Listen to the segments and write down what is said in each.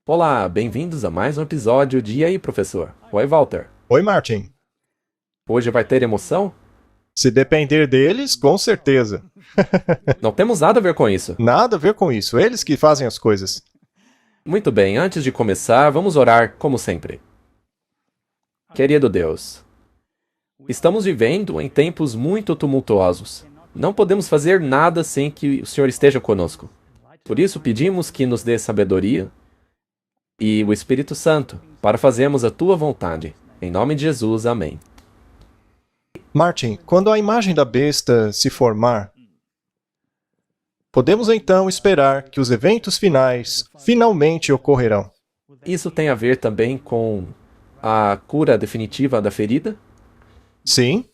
Olá, bem-vindos a mais um episódio de E aí, professor? Oi, Walter. Oi, Martin. Hoje vai ter emoção? Se depender deles, com certeza. Não temos nada a ver com isso. Nada a ver com isso, eles que fazem as coisas. Muito bem, antes de começar, vamos orar como sempre. Querido Deus, estamos vivendo em tempos muito tumultuosos. Não podemos fazer nada sem que o Senhor esteja conosco. Por isso pedimos que nos dê sabedoria e o Espírito Santo para fazermos a tua vontade. Em nome de Jesus, amém. Martin, quando a imagem da besta se formar, podemos então esperar que os eventos finais finalmente ocorrerão. Isso tem a ver também com a cura definitiva da ferida? Sim,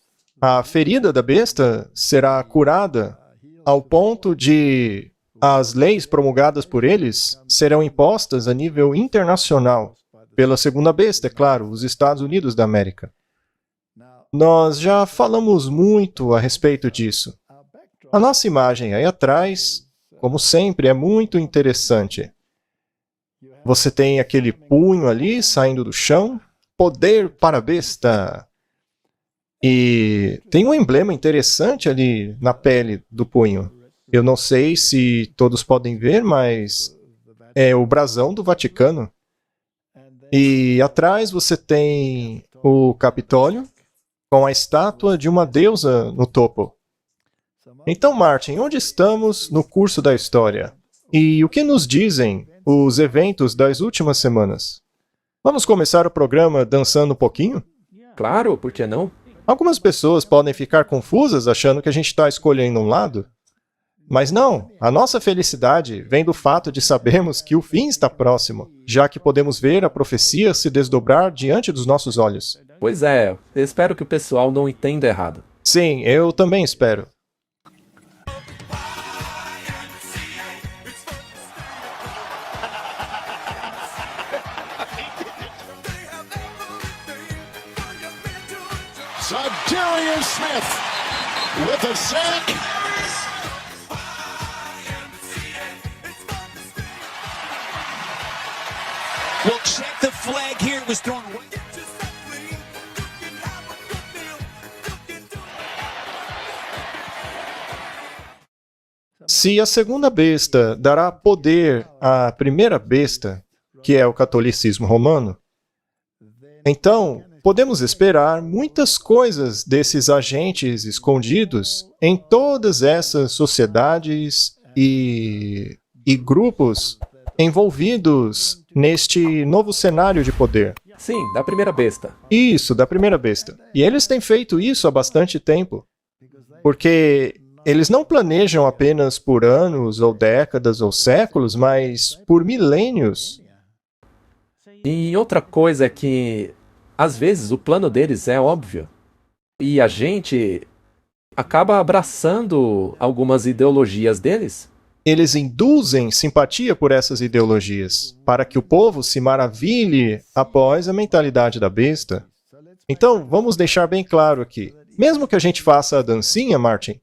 a ferida da besta será curada ao ponto de as leis promulgadas por eles serão impostas a nível internacional, pela segunda besta, é claro, os Estados Unidos da América. Nós já falamos muito a respeito disso. A nossa imagem aí atrás, como sempre, é muito interessante. Você tem aquele punho ali saindo do chão, poder para a besta. E tem um emblema interessante ali na pele do punho. Eu não sei se todos podem ver, mas é o brasão do Vaticano. E atrás você tem o Capitólio, com a estátua de uma deusa no topo. Então, Martin, onde estamos no curso da história? E o que nos dizem os eventos das últimas semanas? Vamos começar o programa dançando um pouquinho? Claro, por que não? Algumas pessoas podem ficar confusas achando que a gente está escolhendo um lado. Mas não, a nossa felicidade vem do fato de sabermos que o fim está próximo, já que podemos ver a profecia se desdobrar diante dos nossos olhos. Pois é, eu espero que o pessoal não entenda errado. Sim, eu também espero. Darius Smith with a sack. Well, check the flag here. It was thrown right. Se a segunda besta dará poder à primeira besta, que é o catolicismo romano, então podemos esperar muitas coisas desses agentes escondidos em todas essas sociedades e grupos envolvidos neste novo cenário de poder. Sim, da primeira besta. Isso, da primeira besta. E eles têm feito isso há bastante tempo, porque eles não planejam apenas por anos, ou décadas, ou séculos, mas por milênios. E outra coisa é que, às vezes, o plano deles é óbvio. E a gente acaba abraçando algumas ideologias deles. Eles induzem simpatia por essas ideologias, para que o povo se maravilhe após a mentalidade da besta. Então, vamos deixar bem claro aqui. Mesmo que a gente faça a dancinha, Martin,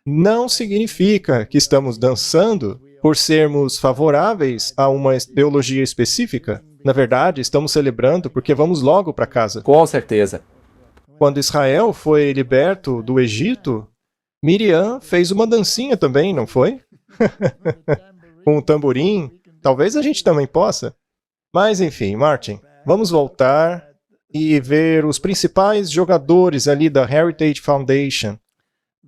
não significa que estamos dançando por sermos favoráveis a uma ideologia específica. Na verdade, estamos celebrando porque vamos logo para casa. Com certeza. Quando Israel foi liberto do Egito, Miriam fez uma dancinha também, não foi? Com um tamborim. Talvez a gente também possa. Mas enfim, Martin, vamos voltar e ver os principais jogadores ali da Heritage Foundation.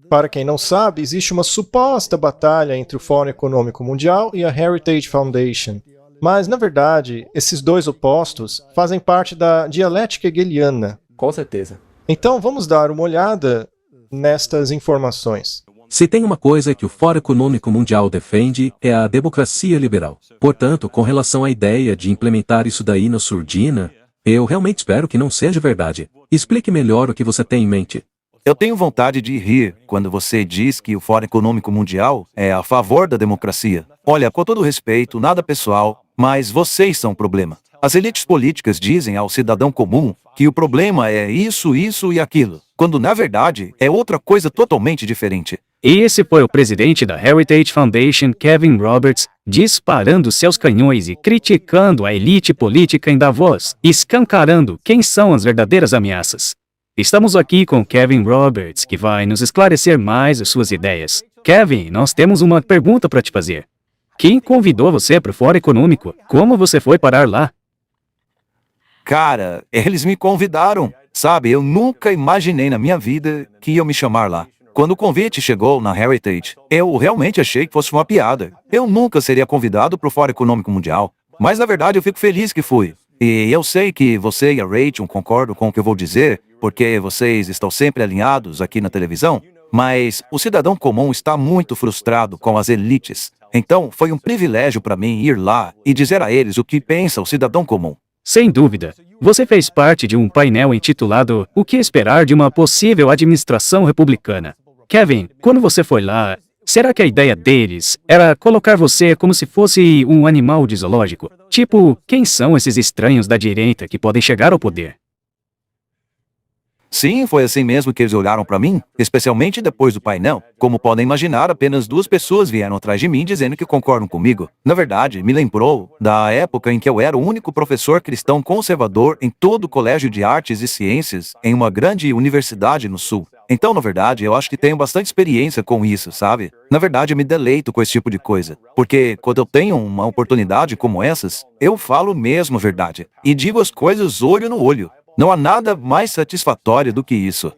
Para quem não sabe, existe uma suposta batalha entre o Fórum Econômico Mundial e a Heritage Foundation. Mas, na verdade, esses dois opostos fazem parte da dialética hegeliana. Com certeza. Então, vamos dar uma olhada nestas informações. Se tem uma coisa que o Fórum Econômico Mundial defende, é a democracia liberal. Portanto, com relação à ideia de implementar isso daí na surdina, eu realmente espero que não seja verdade. Explique melhor o que você tem em mente. Eu tenho vontade de rir quando você diz que o Fórum Econômico Mundial é a favor da democracia. Olha, com todo respeito, nada pessoal, mas vocês são o problema. As elites políticas dizem ao cidadão comum que o problema é isso, isso e aquilo, quando na verdade é outra coisa totalmente diferente. E esse foi o presidente da Heritage Foundation, Kevin Roberts, disparando seus canhões e criticando a elite política em Davos, escancarando quem são as verdadeiras ameaças. Estamos aqui com Kevin Roberts, que vai nos esclarecer mais as suas ideias. Kevin, nós temos uma pergunta para te fazer. Quem convidou você para o Fórum Econômico? Como você foi parar lá? Cara, eles me convidaram. Sabe, eu nunca imaginei na minha vida que iam me chamar lá. Quando o convite chegou na Heritage, eu realmente achei que fosse uma piada. Eu nunca seria convidado para o Fórum Econômico Mundial. Mas na verdade eu fico feliz que fui. E eu sei que você e a Rachel concordam com o que eu vou dizer, porque vocês estão sempre alinhados aqui na televisão, mas o cidadão comum está muito frustrado com as elites. Então foi um privilégio para mim ir lá e dizer a eles o que pensa o cidadão comum. Sem dúvida. Você fez parte de um painel intitulado O que esperar de uma possível administração republicana. Kevin, quando você foi lá, será que a ideia deles era colocar você como se fosse um animal de zoológico? Tipo, quem são esses estranhos da direita que podem chegar ao poder? Sim, foi assim mesmo que eles olharam para mim, especialmente depois do painel. Como podem imaginar, apenas 2 pessoas vieram atrás de mim dizendo que concordam comigo. Na verdade, me lembrou da época em que eu era o único professor cristão conservador em todo o Colégio de Artes e Ciências em uma grande universidade no Sul. Então, na verdade, eu acho que tenho bastante experiência com isso, sabe? Na verdade, eu me deleito com esse tipo de coisa. Porque quando eu tenho uma oportunidade como essas, eu falo mesmo a verdade. E digo as coisas olho no olho. Não há nada mais satisfatório do que isso.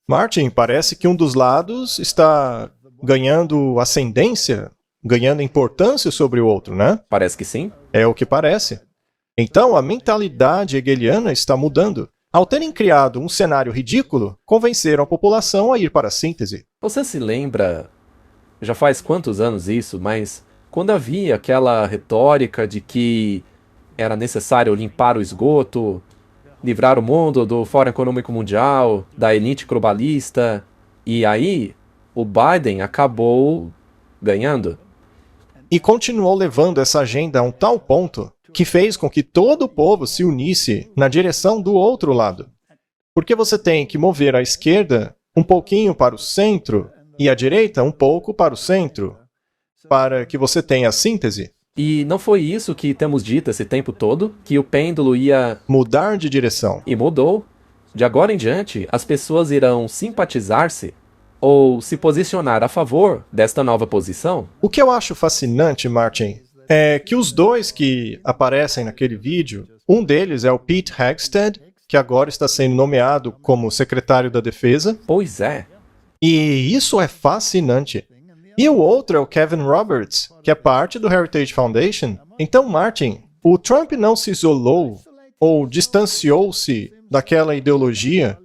Martin, parece que um dos lados está ganhando ascendência, ganhando importância sobre o outro, né? Parece que sim. É o que parece. Então, a mentalidade hegeliana está mudando. Ao terem criado um cenário ridículo, convenceram a população a ir para a síntese. Você se lembra, já faz quantos anos isso, mas quando havia aquela retórica de que era necessário limpar o esgoto, livrar o mundo do Fórum Econômico Mundial, da elite globalista, e aí o Biden acabou ganhando. E continuou levando essa agenda a um tal ponto que fez com que todo o povo se unisse na direção do outro lado. Porque você tem que mover a esquerda um pouquinho para o centro e a direita um pouco para o centro, para que você tenha a síntese. E não foi isso que temos dito esse tempo todo, que o pêndulo ia Mudar de direção. e mudou. De agora em diante, as pessoas irão simpatizar-se ou se posicionar a favor desta nova posição. O que eu acho fascinante, Martin, é que os 2 que aparecem naquele vídeo, um deles é o Pete Hegseth, que agora está sendo nomeado como secretário da Defesa, Pois é. e isso é fascinante. E o outro é o Kevin Roberts, que é parte do Heritage Foundation. Então, Martin, o Trump não se isolou ou distanciou-se daquela ideologia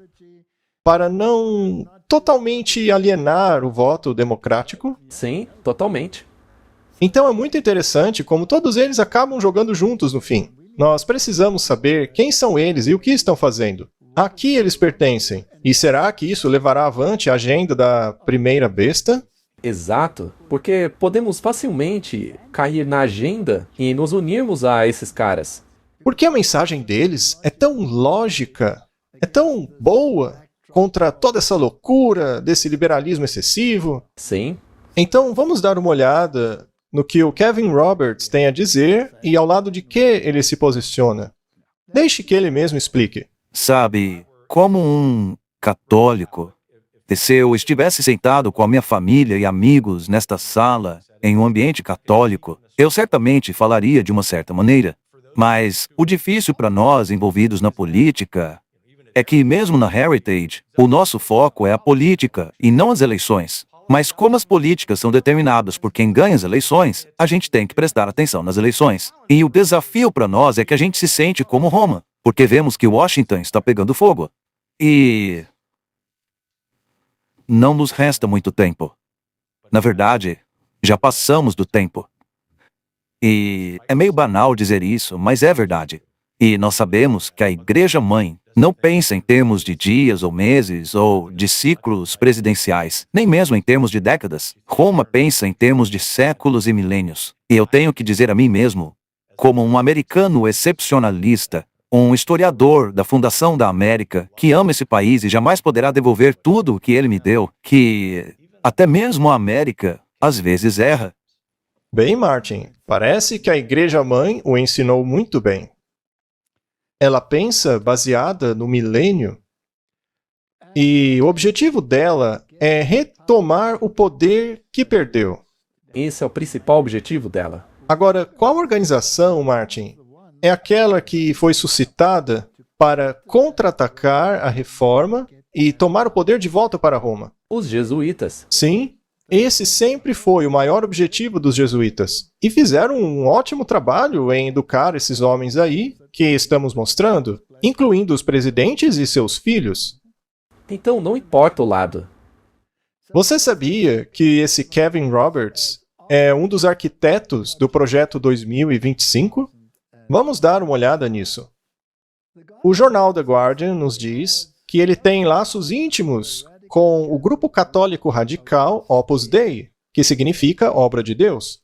para não totalmente alienar o voto democrático. Sim, totalmente. Então é muito interessante como todos eles acabam jogando juntos no fim. Nós precisamos saber quem são eles e o que estão fazendo. A que eles pertencem. E será que isso levará avante a agenda da primeira besta? Exato, porque podemos facilmente cair na agenda e nos unirmos a esses caras. Porque a mensagem deles é tão lógica, é tão boa contra toda essa loucura desse liberalismo excessivo. Sim, Então vamos dar uma olhada no que o Kevin Roberts tem a dizer e ao lado de que ele se posiciona. Deixe que ele mesmo explique. Sabe, como um católico, se eu estivesse sentado com a minha família e amigos nesta sala, em um ambiente católico, eu certamente falaria de uma certa maneira. Mas o difícil para nós envolvidos na política é que, mesmo na Heritage, o nosso foco é a política e não as eleições. Mas como as políticas são determinadas por quem ganha as eleições, a gente tem que prestar atenção nas eleições. E o desafio para nós é que a gente se sente como Roma, porque vemos que Washington está pegando fogo. E não nos resta muito tempo. Na verdade, já passamos do tempo. E é meio banal dizer isso, mas é verdade. E nós sabemos que a Igreja-mãe não pensa em termos de dias ou meses ou de ciclos presidenciais, nem mesmo em termos de décadas. Roma pensa em termos de séculos e milênios. E eu tenho que dizer a mim mesmo, como um americano excepcionalista, um historiador da fundação da América, que ama esse país e jamais poderá devolver tudo o que ele me deu, que Até mesmo a América, às vezes, erra. Bem, Martin, parece que a Igreja-mãe o ensinou muito bem. Ela pensa baseada no milênio e o objetivo dela é retomar o poder que perdeu. Esse é o principal objetivo dela. Agora, qual organização, Martin, é aquela que foi suscitada para contra-atacar a reforma e tomar o poder de volta para Roma? Os jesuítas. Sim, esse sempre foi o maior objetivo dos jesuítas. E fizeram um ótimo trabalho em educar esses homens aí, que estamos mostrando, incluindo os presidentes e seus filhos. Então não importa o lado. Você sabia que esse Kevin Roberts é um dos arquitetos do Projeto 2025? Vamos dar uma olhada nisso. O jornal The Guardian nos diz que ele tem laços íntimos com o grupo católico radical Opus Dei, que significa obra de Deus.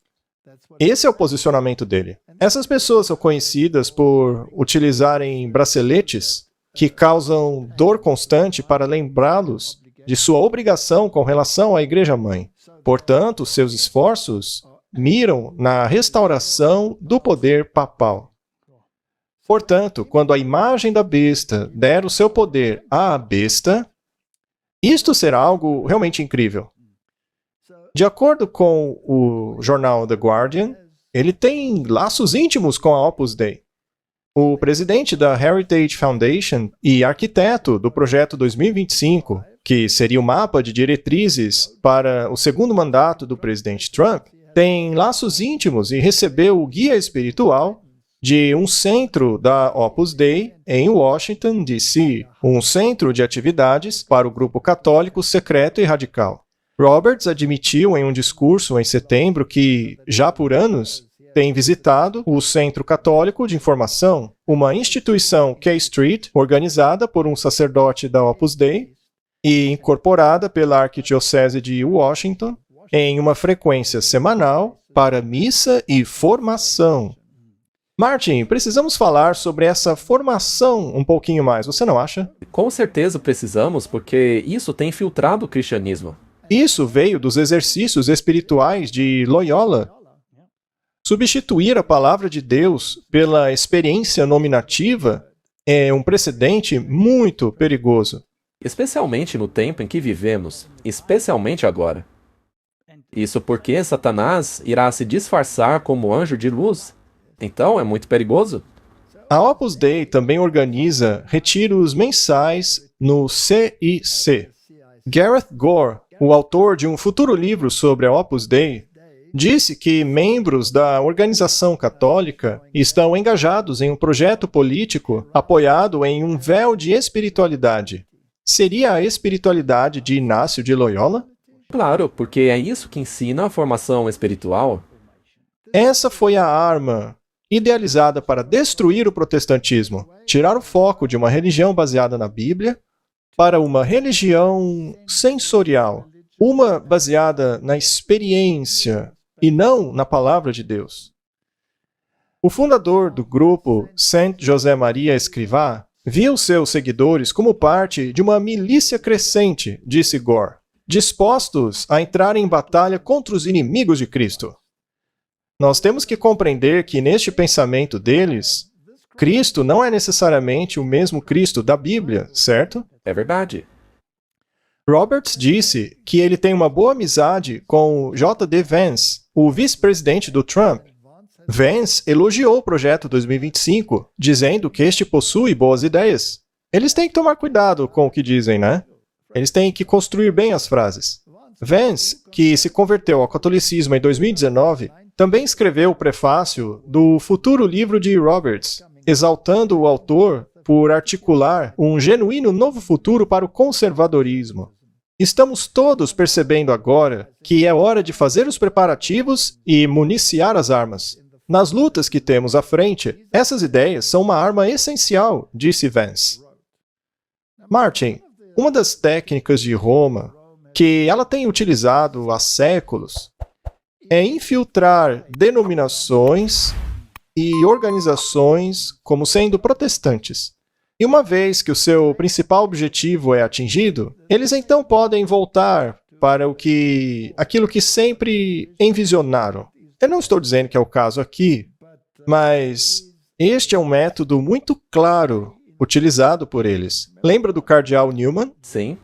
Esse é o posicionamento dele. Essas pessoas são conhecidas por utilizarem braceletes que causam dor constante para lembrá-los de sua obrigação com relação à Igreja-mãe. Portanto, seus esforços miram na restauração do poder papal. Portanto, quando a imagem da besta der o seu poder à besta, isto será algo realmente incrível. De acordo com o jornal The Guardian, ele tem laços íntimos com a Opus Dei. O presidente da Heritage Foundation e arquiteto do Projeto 2025, que seria o mapa de diretrizes para o segundo mandato do presidente Trump, tem laços íntimos e recebeu o guia espiritual de um centro da Opus Dei em Washington, D.C., um centro de atividades para o grupo católico secreto e radical. Roberts admitiu em um discurso em setembro que, já por anos, tem visitado o Centro Católico de Informação, uma instituição K Street organizada por um sacerdote da Opus Dei e incorporada pela Arquidiocese de Washington em uma frequência semanal para missa e formação. Martin, precisamos falar sobre essa formação um pouquinho mais, você não acha? Com certeza precisamos, porque isso tem infiltrado o cristianismo. Isso veio dos exercícios espirituais de Loyola. Substituir a palavra de Deus pela experiência nominativa é um precedente muito perigoso. Especialmente no tempo em que vivemos, especialmente agora. Isso porque Satanás irá se disfarçar como anjo de luz. Então é muito perigoso. A Opus Dei também organiza retiros mensais no CIC. Gareth Gore, o autor de um futuro livro sobre a Opus Dei, disse que membros da organização católica estão engajados em um projeto político apoiado em um véu de espiritualidade. Seria a espiritualidade de Inácio de Loyola? Claro, porque é isso que ensina a formação espiritual. Essa foi a arma idealizada para destruir o protestantismo, tirar o foco de uma religião baseada na Bíblia para uma religião sensorial, uma baseada na experiência e não na palavra de Deus. O fundador do grupo Saint José Maria Escrivá viu seus seguidores como parte de uma milícia crescente, disse Gore, dispostos a entrar em batalha contra os inimigos de Cristo. Nós temos que compreender que neste pensamento deles, Cristo não é necessariamente o mesmo Cristo da Bíblia, certo? É verdade. Roberts disse que ele tem uma boa amizade com J.D. Vance, o vice-presidente do Trump. Vance elogiou o Projeto 2025, dizendo que este possui boas ideias. Eles têm que tomar cuidado com o que dizem, né? Eles têm que construir bem as frases. Vance, que se converteu ao catolicismo em 2019, também escreveu o prefácio do futuro livro de Roberts, exaltando o autor por articular um genuíno novo futuro para o conservadorismo. Estamos todos percebendo agora que é hora de fazer os preparativos e municiar as armas. Nas lutas que temos à frente, essas ideias são uma arma essencial, disse Vance. Martin, uma das técnicas de Roma que ela tem utilizado há séculos é infiltrar denominações e organizações como sendo protestantes. E uma vez que o seu principal objetivo é atingido, eles então podem voltar para aquilo que sempre envisionaram. Eu não estou dizendo que é o caso aqui, mas este é um método muito claro utilizado por eles. Lembra do cardeal Newman? Sim.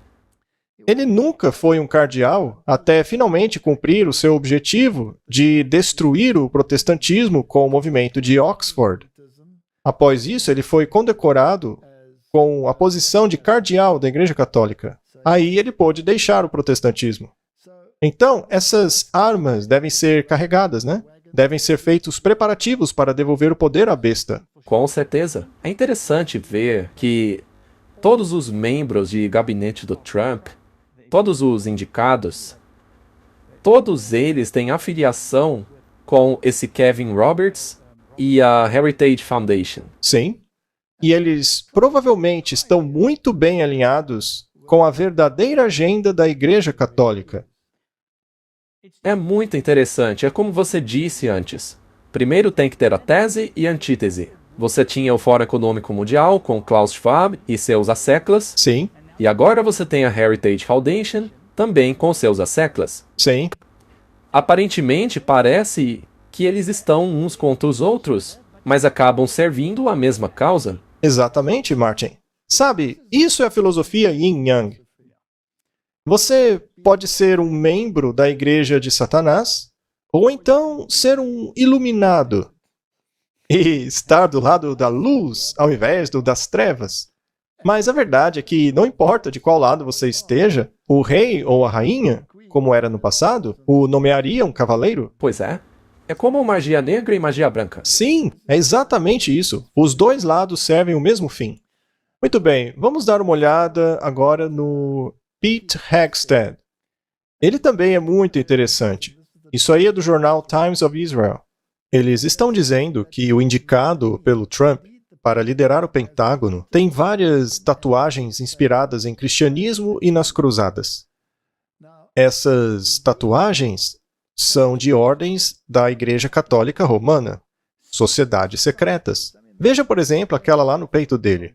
Ele nunca foi um cardeal até finalmente cumprir o seu objetivo de destruir o protestantismo com o movimento de Oxford. Após isso, ele foi condecorado com a posição de cardeal da Igreja Católica. Aí ele pôde deixar o protestantismo. Então, essas armas devem ser carregadas, né? Devem ser feitos preparativos para devolver o poder à besta. Com certeza. É interessante ver que todos os membros de gabinete do Trump, todos os indicados, todos eles têm afiliação com esse Kevin Roberts e a Heritage Foundation. Sim. E eles provavelmente estão muito bem alinhados com a verdadeira agenda da Igreja Católica. É muito interessante, é como você disse antes. Primeiro tem que ter a tese e a antítese. Você tinha o Fórum Econômico Mundial com Klaus Schwab e seus asseclas. Sim, E agora você tem a Heritage Foundation, também com seus asseclas. sim. Aparentemente parece que eles estão uns contra os outros, mas acabam servindo a mesma causa. Exatamente, Martin. Sabe, isso é a filosofia Yin-Yang. Você pode ser um membro da Igreja de Satanás, ou então ser um iluminado e estar do lado da luz ao invés do das trevas. Mas a verdade é que não importa de qual lado você esteja, o rei ou a rainha, como era no passado, o nomearia um cavaleiro. Pois é. É como magia negra e magia branca. Sim, é exatamente isso. Os dois lados servem o mesmo fim. Muito bem, vamos dar uma olhada agora no Pete Hegstad. Ele também é muito interessante. Isso aí é do jornal Times of Israel. Eles estão dizendo que o indicado pelo Trump para liderar o Pentágono tem várias tatuagens inspiradas em cristianismo e nas cruzadas. Essas tatuagens são de ordens da Igreja Católica Romana, sociedades secretas. Veja, por exemplo, aquela lá no peito dele.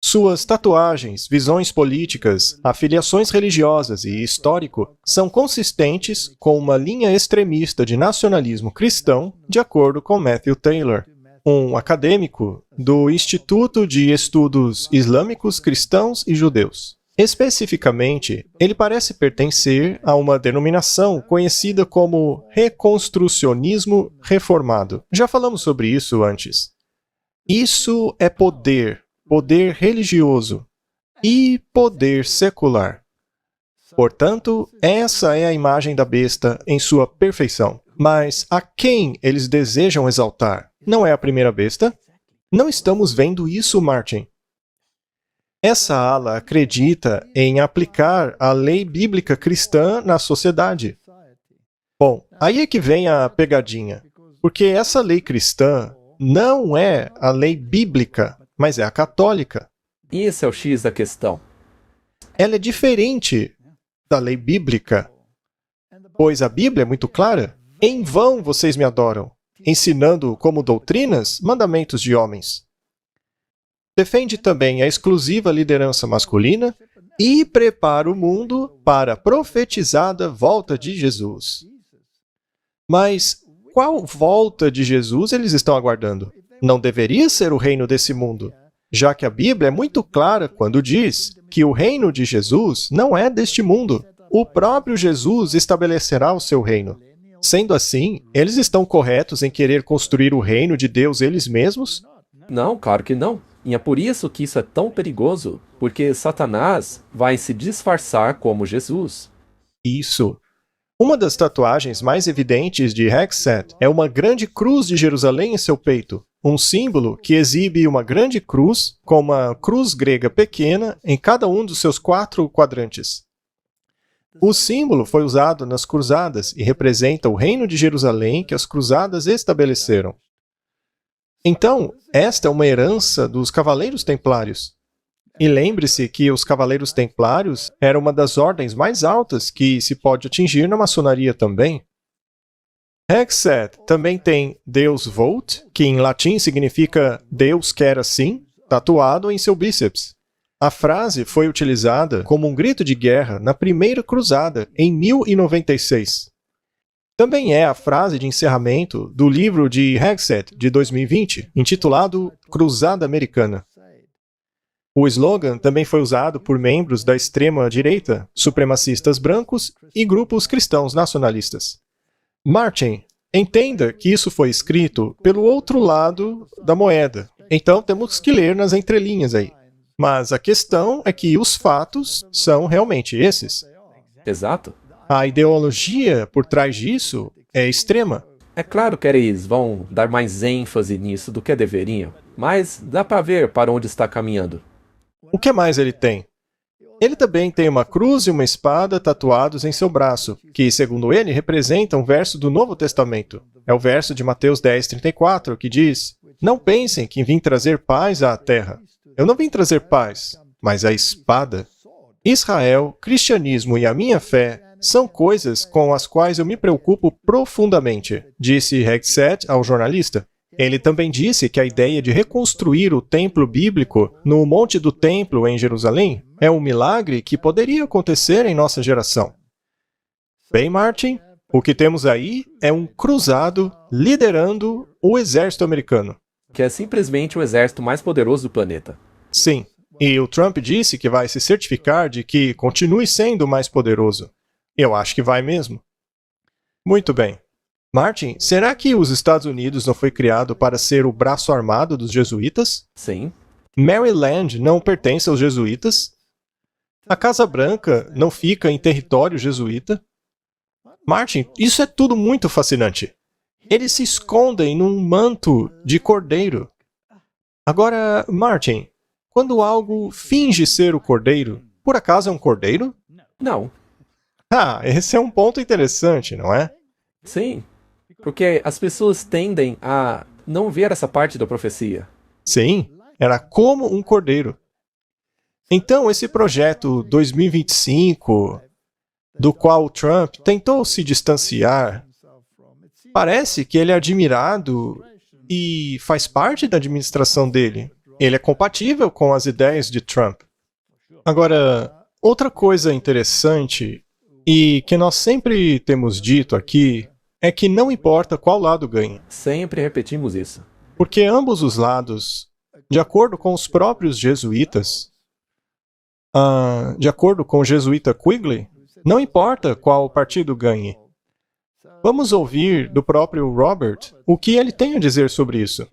Suas tatuagens, visões políticas, afiliações religiosas e histórico são consistentes com uma linha extremista de nacionalismo cristão, de acordo com Matthew Taylor, um acadêmico do Instituto de Estudos Islâmicos, Cristãos e Judeus. Especificamente, ele parece pertencer a uma denominação conhecida como reconstrucionismo reformado. Já falamos sobre isso antes. Isso é poder religioso e poder secular. Portanto, essa é a imagem da besta em sua perfeição. Mas a quem eles desejam exaltar? Não é a primeira besta? Não estamos vendo isso, Martin. Essa ala acredita em aplicar a lei bíblica cristã na sociedade. Bom, aí é que vem a pegadinha. Porque essa lei cristã não é a lei bíblica, mas é a católica. E esse é o X da questão. Ela é diferente da lei bíblica, pois a Bíblia é muito clara. Em vão vocês me adoram, ensinando como doutrinas mandamentos de homens. Defende também a exclusiva liderança masculina e prepara o mundo para a profetizada volta de Jesus. Mas qual volta de Jesus eles estão aguardando? Não deveria ser o reino desse mundo, já que a Bíblia é muito clara quando diz que o reino de Jesus não é deste mundo. O próprio Jesus estabelecerá o seu reino. Sendo assim, eles estão corretos em querer construir o reino de Deus eles mesmos? Não, claro que não. E é por isso que isso é tão perigoso, porque Satanás vai se disfarçar como Jesus. Isso. Uma das tatuagens mais evidentes de Hexet é uma grande cruz de Jerusalém em seu peito, um símbolo que exibe uma grande cruz com uma cruz grega pequena em cada um dos seus 4 quadrantes. O símbolo foi usado nas cruzadas e representa o reino de Jerusalém que as cruzadas estabeleceram. Então, esta é uma herança dos Cavaleiros Templários. E lembre-se que os Cavaleiros Templários eram uma das ordens mais altas que se pode atingir na maçonaria também. Hexet também tem Deus Vult, que em latim significa Deus quer assim, tatuado em seu bíceps. A frase foi utilizada como um grito de guerra na Primeira Cruzada, em 1096. Também é a frase de encerramento do livro de Hegseth, de 2020, intitulado Cruzada Americana. O slogan também foi usado por membros da extrema-direita, supremacistas brancos e grupos cristãos nacionalistas. Martin, entenda que isso foi escrito pelo outro lado da moeda, então temos que ler nas entrelinhas aí. Mas a questão é que os fatos são realmente esses. Exato. A ideologia por trás disso é extrema. É claro que eles vão dar mais ênfase nisso do que deveriam, mas dá para ver para onde está caminhando. O que mais ele tem? Ele também tem uma cruz e uma espada tatuados em seu braço, que, segundo ele, representam um verso do Novo Testamento. É o verso de Mateus 10:34, que diz: "Não pensem que vim trazer paz à terra. Eu não vim trazer paz, mas a espada." Israel, cristianismo e a minha fé são coisas com as quais eu me preocupo profundamente, disse Hegseth ao jornalista. Ele também disse que a ideia de reconstruir o templo bíblico no Monte do Templo em Jerusalém é um milagre que poderia acontecer em nossa geração. Bem, Martin, o que temos aí é um cruzado liderando o exército americano. Que é simplesmente o exército mais poderoso do planeta. Sim, e o Trump disse que vai se certificar de que continue sendo o mais poderoso. Eu acho que vai mesmo. Muito bem. Martin, será que os Estados Unidos não foi criado para ser o braço armado dos jesuítas? Sim. Maryland não pertence aos jesuítas? A Casa Branca não fica em território jesuíta? Martin, isso é tudo muito fascinante. Eles se escondem num manto de cordeiro. Agora, Martin, quando algo finge ser o cordeiro, por acaso é um cordeiro? Não. Ah, esse é um ponto interessante, não é? Sim. Porque as pessoas tendem a não ver essa parte da profecia. Sim, era como um cordeiro. Então, esse projeto 2025, do qual Trump tentou se distanciar, parece que ele é admirado e faz parte da administração dele. Ele é compatível com as ideias de Trump. Agora, outra coisa interessante, e que nós sempre temos dito aqui, é que não importa qual lado ganha. Sempre repetimos isso. Porque ambos os lados, de acordo com os próprios jesuítas, de acordo com o jesuíta Quigley, não importa qual partido ganhe. Vamos ouvir do próprio Robert o que ele tem a dizer sobre isso.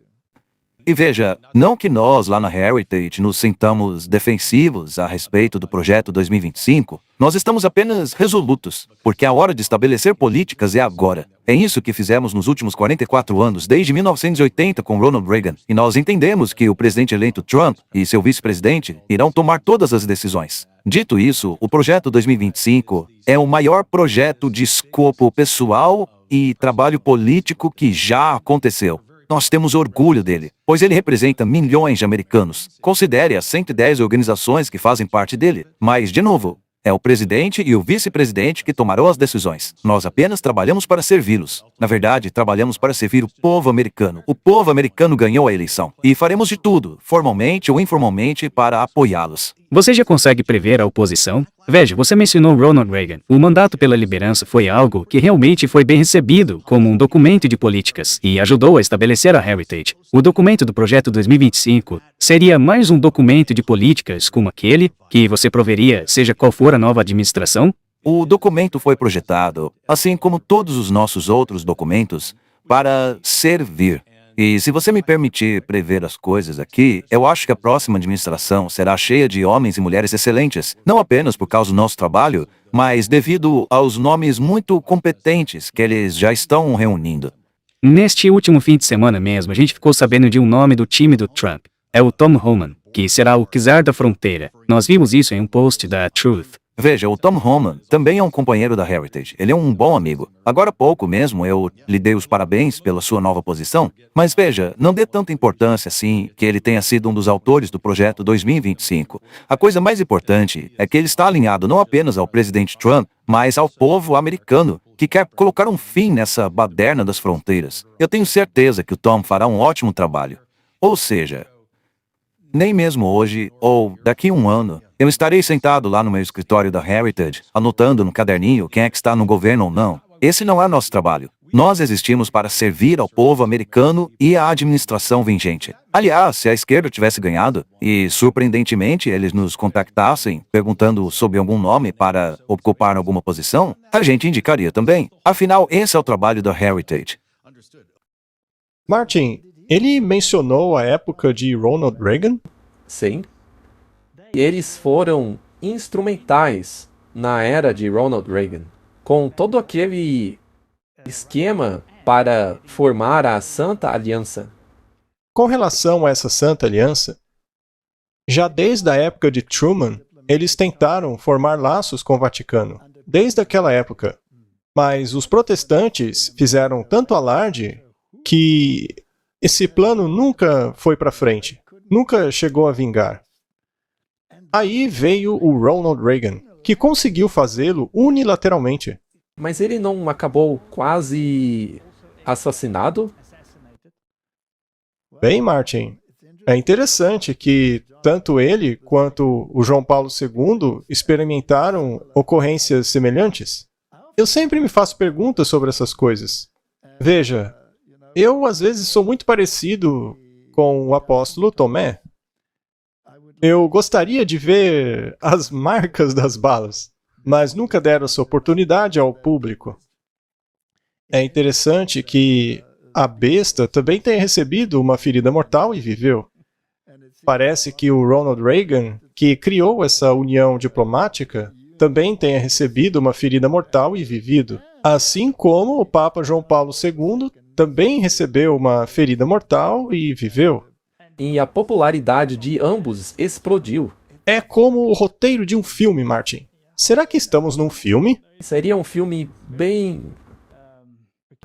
E veja, não que nós lá na Heritage nos sintamos defensivos a respeito do projeto 2025, nós estamos apenas resolutos, porque a hora de estabelecer políticas é agora. É isso que fizemos nos últimos 44 anos, desde 1980 com Ronald Reagan, e nós entendemos que o presidente eleito Trump e seu vice-presidente irão tomar todas as decisões. Dito isso, o projeto 2025 é o maior projeto de escopo pessoal e trabalho político que já aconteceu. Nós temos orgulho dele, pois ele representa milhões de americanos. Considere as 110 organizações que fazem parte dele. Mas, de novo, é o presidente e o vice-presidente que tomarão as decisões. Nós apenas trabalhamos para servi-los. Na verdade, trabalhamos para servir o povo americano. O povo americano ganhou a eleição. E faremos de tudo, formalmente ou informalmente, para apoiá-los. Você já consegue prever a oposição? Veja, você mencionou Ronald Reagan. O mandato pela liderança foi algo que realmente foi bem recebido como um documento de políticas e ajudou a estabelecer a Heritage. O documento do Projeto 2025 seria mais um documento de políticas como aquele que você proveria, seja qual for a nova administração? O documento foi projetado, assim como todos os nossos outros documentos, para servir. E se você me permitir prever as coisas aqui, eu acho que a próxima administração será cheia de homens e mulheres excelentes, não apenas por causa do nosso trabalho, mas devido aos nomes muito competentes que eles já estão reunindo. Neste último fim de semana mesmo, a gente ficou sabendo de um nome do time do Trump. É o Tom Homan, que será o czar da fronteira. Nós vimos isso em um post da Truth. Veja, o Tom Homan também é um companheiro da Heritage. Ele é um bom amigo. Agora há pouco mesmo eu lhe dei os parabéns pela sua nova posição, mas veja, não dê tanta importância assim que ele tenha sido um dos autores do projeto 2025. A coisa mais importante é que ele está alinhado não apenas ao presidente Trump, mas ao povo americano, que quer colocar um fim nessa baderna das fronteiras. Eu tenho certeza que o Tom fará um ótimo trabalho. Ou seja, Nem mesmo hoje, ou daqui a um ano, eu estarei sentado lá no meu escritório da Heritage, anotando no caderninho quem é que está no governo ou não. Esse não é nosso trabalho. Nós existimos para servir ao povo americano e à administração vigente. Aliás, se a esquerda tivesse ganhado, e surpreendentemente eles nos contactassem perguntando sobre algum nome para ocupar alguma posição, a gente indicaria também. Afinal, esse é o trabalho da Heritage. Martin, ele mencionou a época de Ronald Reagan? Sim. E eles foram instrumentais na era de Ronald Reagan, com todo aquele esquema para formar a Santa Aliança. Com relação a essa Santa Aliança, já desde a época de Truman, eles tentaram formar laços com o Vaticano, desde aquela época. Mas os protestantes fizeram tanto alarde que esse plano nunca foi para frente, nunca chegou a vingar. Aí veio o Ronald Reagan, que conseguiu fazê-lo unilateralmente. Mas ele não acabou quase assassinado? Bem, Martin, é interessante que tanto ele quanto o João Paulo II experimentaram ocorrências semelhantes. Eu sempre me faço perguntas sobre essas coisas. Veja, eu às vezes sou muito parecido com o apóstolo Tomé. Eu gostaria de ver as marcas das balas, mas nunca deram essa oportunidade ao público. É interessante que a besta também tenha recebido uma ferida mortal e viveu. Parece que o Ronald Reagan, que criou essa união diplomática, também tenha recebido uma ferida mortal e vivido. Assim como o Papa João Paulo II também recebeu uma ferida mortal e viveu. E a popularidade de ambos explodiu. É como o roteiro de um filme, Martin. Será que estamos num filme? Seria um filme bem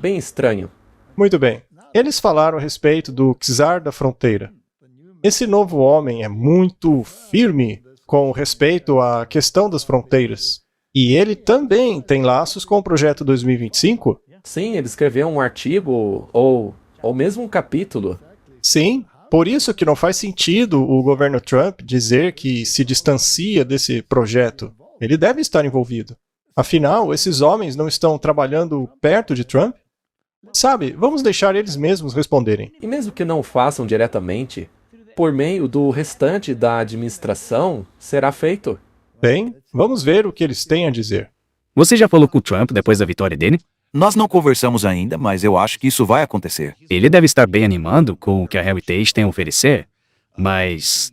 estranho. Muito bem. Eles falaram a respeito do czar da fronteira. Esse novo homem é muito firme com respeito à questão das fronteiras. E ele também tem laços com o Projeto 2025? Sim, ele escreveu um artigo ou mesmo um capítulo. Sim, por isso que não faz sentido o governo Trump dizer que se distancia desse projeto. Ele deve estar envolvido. Afinal, esses homens não estão trabalhando perto de Trump? Sabe, vamos deixar eles mesmos responderem. E mesmo que não façam diretamente, por meio do restante da administração, será feito. Bem, vamos ver o que eles têm a dizer. Você já falou com o Trump depois da vitória dele? Nós não conversamos ainda, mas eu acho que isso vai acontecer. Ele deve estar bem animado com o que a Heritage tem a oferecer, mas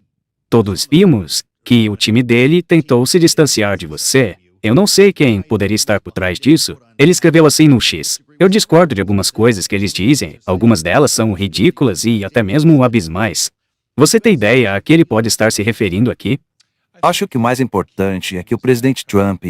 todos vimos que o time dele tentou se distanciar de você. Eu não sei quem poderia estar por trás disso. Ele escreveu assim no X. Eu discordo de algumas coisas que eles dizem. Algumas delas são ridículas e até mesmo abismais. Você tem ideia a que ele pode estar se referindo aqui? Acho que o mais importante é que o presidente Trump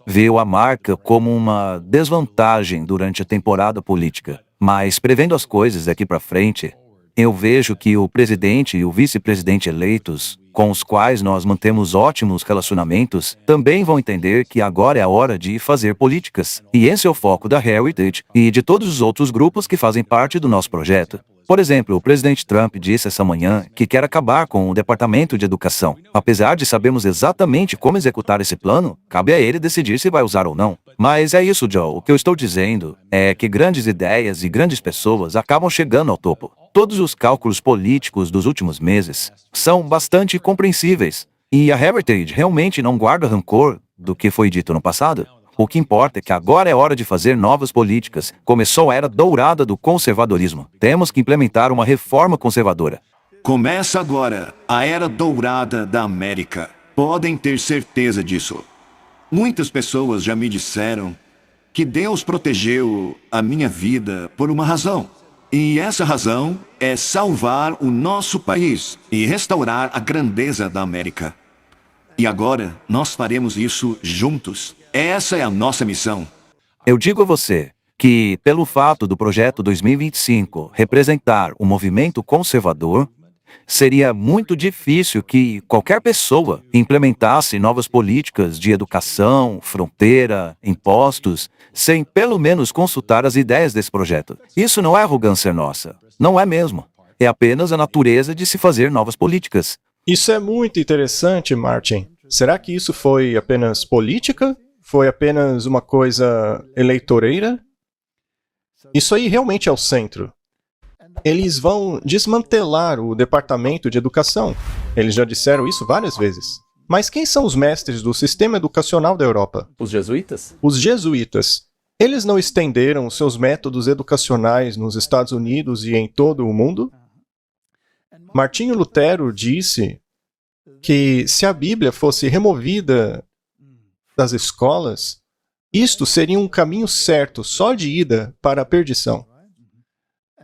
viu a marca como uma desvantagem durante a temporada política. Mas, prevendo as coisas daqui para frente, eu vejo que o presidente e o vice-presidente eleitos, com os quais nós mantemos ótimos relacionamentos, também vão entender que agora é a hora de fazer políticas. E esse é o foco da Heritage e de todos os outros grupos que fazem parte do nosso projeto. Por exemplo, o presidente Trump disse essa manhã que quer acabar com o Departamento de Educação. Apesar de sabermos exatamente como executar esse plano, cabe a ele decidir se vai usar ou não. Mas é isso, Joe. O que eu estou dizendo é que grandes ideias e grandes pessoas acabam chegando ao topo. Todos os cálculos políticos dos últimos meses são bastante compreensíveis. E a Heritage realmente não guarda rancor do que foi dito no passado. O que importa é que agora é hora de fazer novas políticas. Começou a era dourada do conservadorismo. Temos que implementar uma reforma conservadora. Começa agora a era dourada da América. Podem ter certeza disso. Muitas pessoas já me disseram que Deus protegeu a minha vida por uma razão. E essa razão é salvar o nosso país e restaurar a grandeza da América. E agora nós faremos isso juntos. Essa é a nossa missão. Eu digo a você que, pelo fato do Projeto 2025 representar um movimento conservador, seria muito difícil que qualquer pessoa implementasse novas políticas de educação, fronteira, impostos, sem pelo menos consultar as ideias desse projeto. Isso não é arrogância nossa. Não é mesmo. É apenas a natureza de se fazer novas políticas. Isso é muito interessante, Martin. Será que isso foi apenas política? Foi apenas uma coisa eleitoreira? Isso aí realmente é o centro. Eles vão desmantelar o Departamento de Educação. Eles já disseram isso várias vezes. Mas quem são os mestres do sistema educacional da Europa? Os jesuítas? Os jesuítas. Eles não estenderam seus métodos educacionais nos Estados Unidos e em todo o mundo? Martinho Lutero disse que se a Bíblia fosse removida das escolas, isto seria um caminho certo só de ida para a perdição.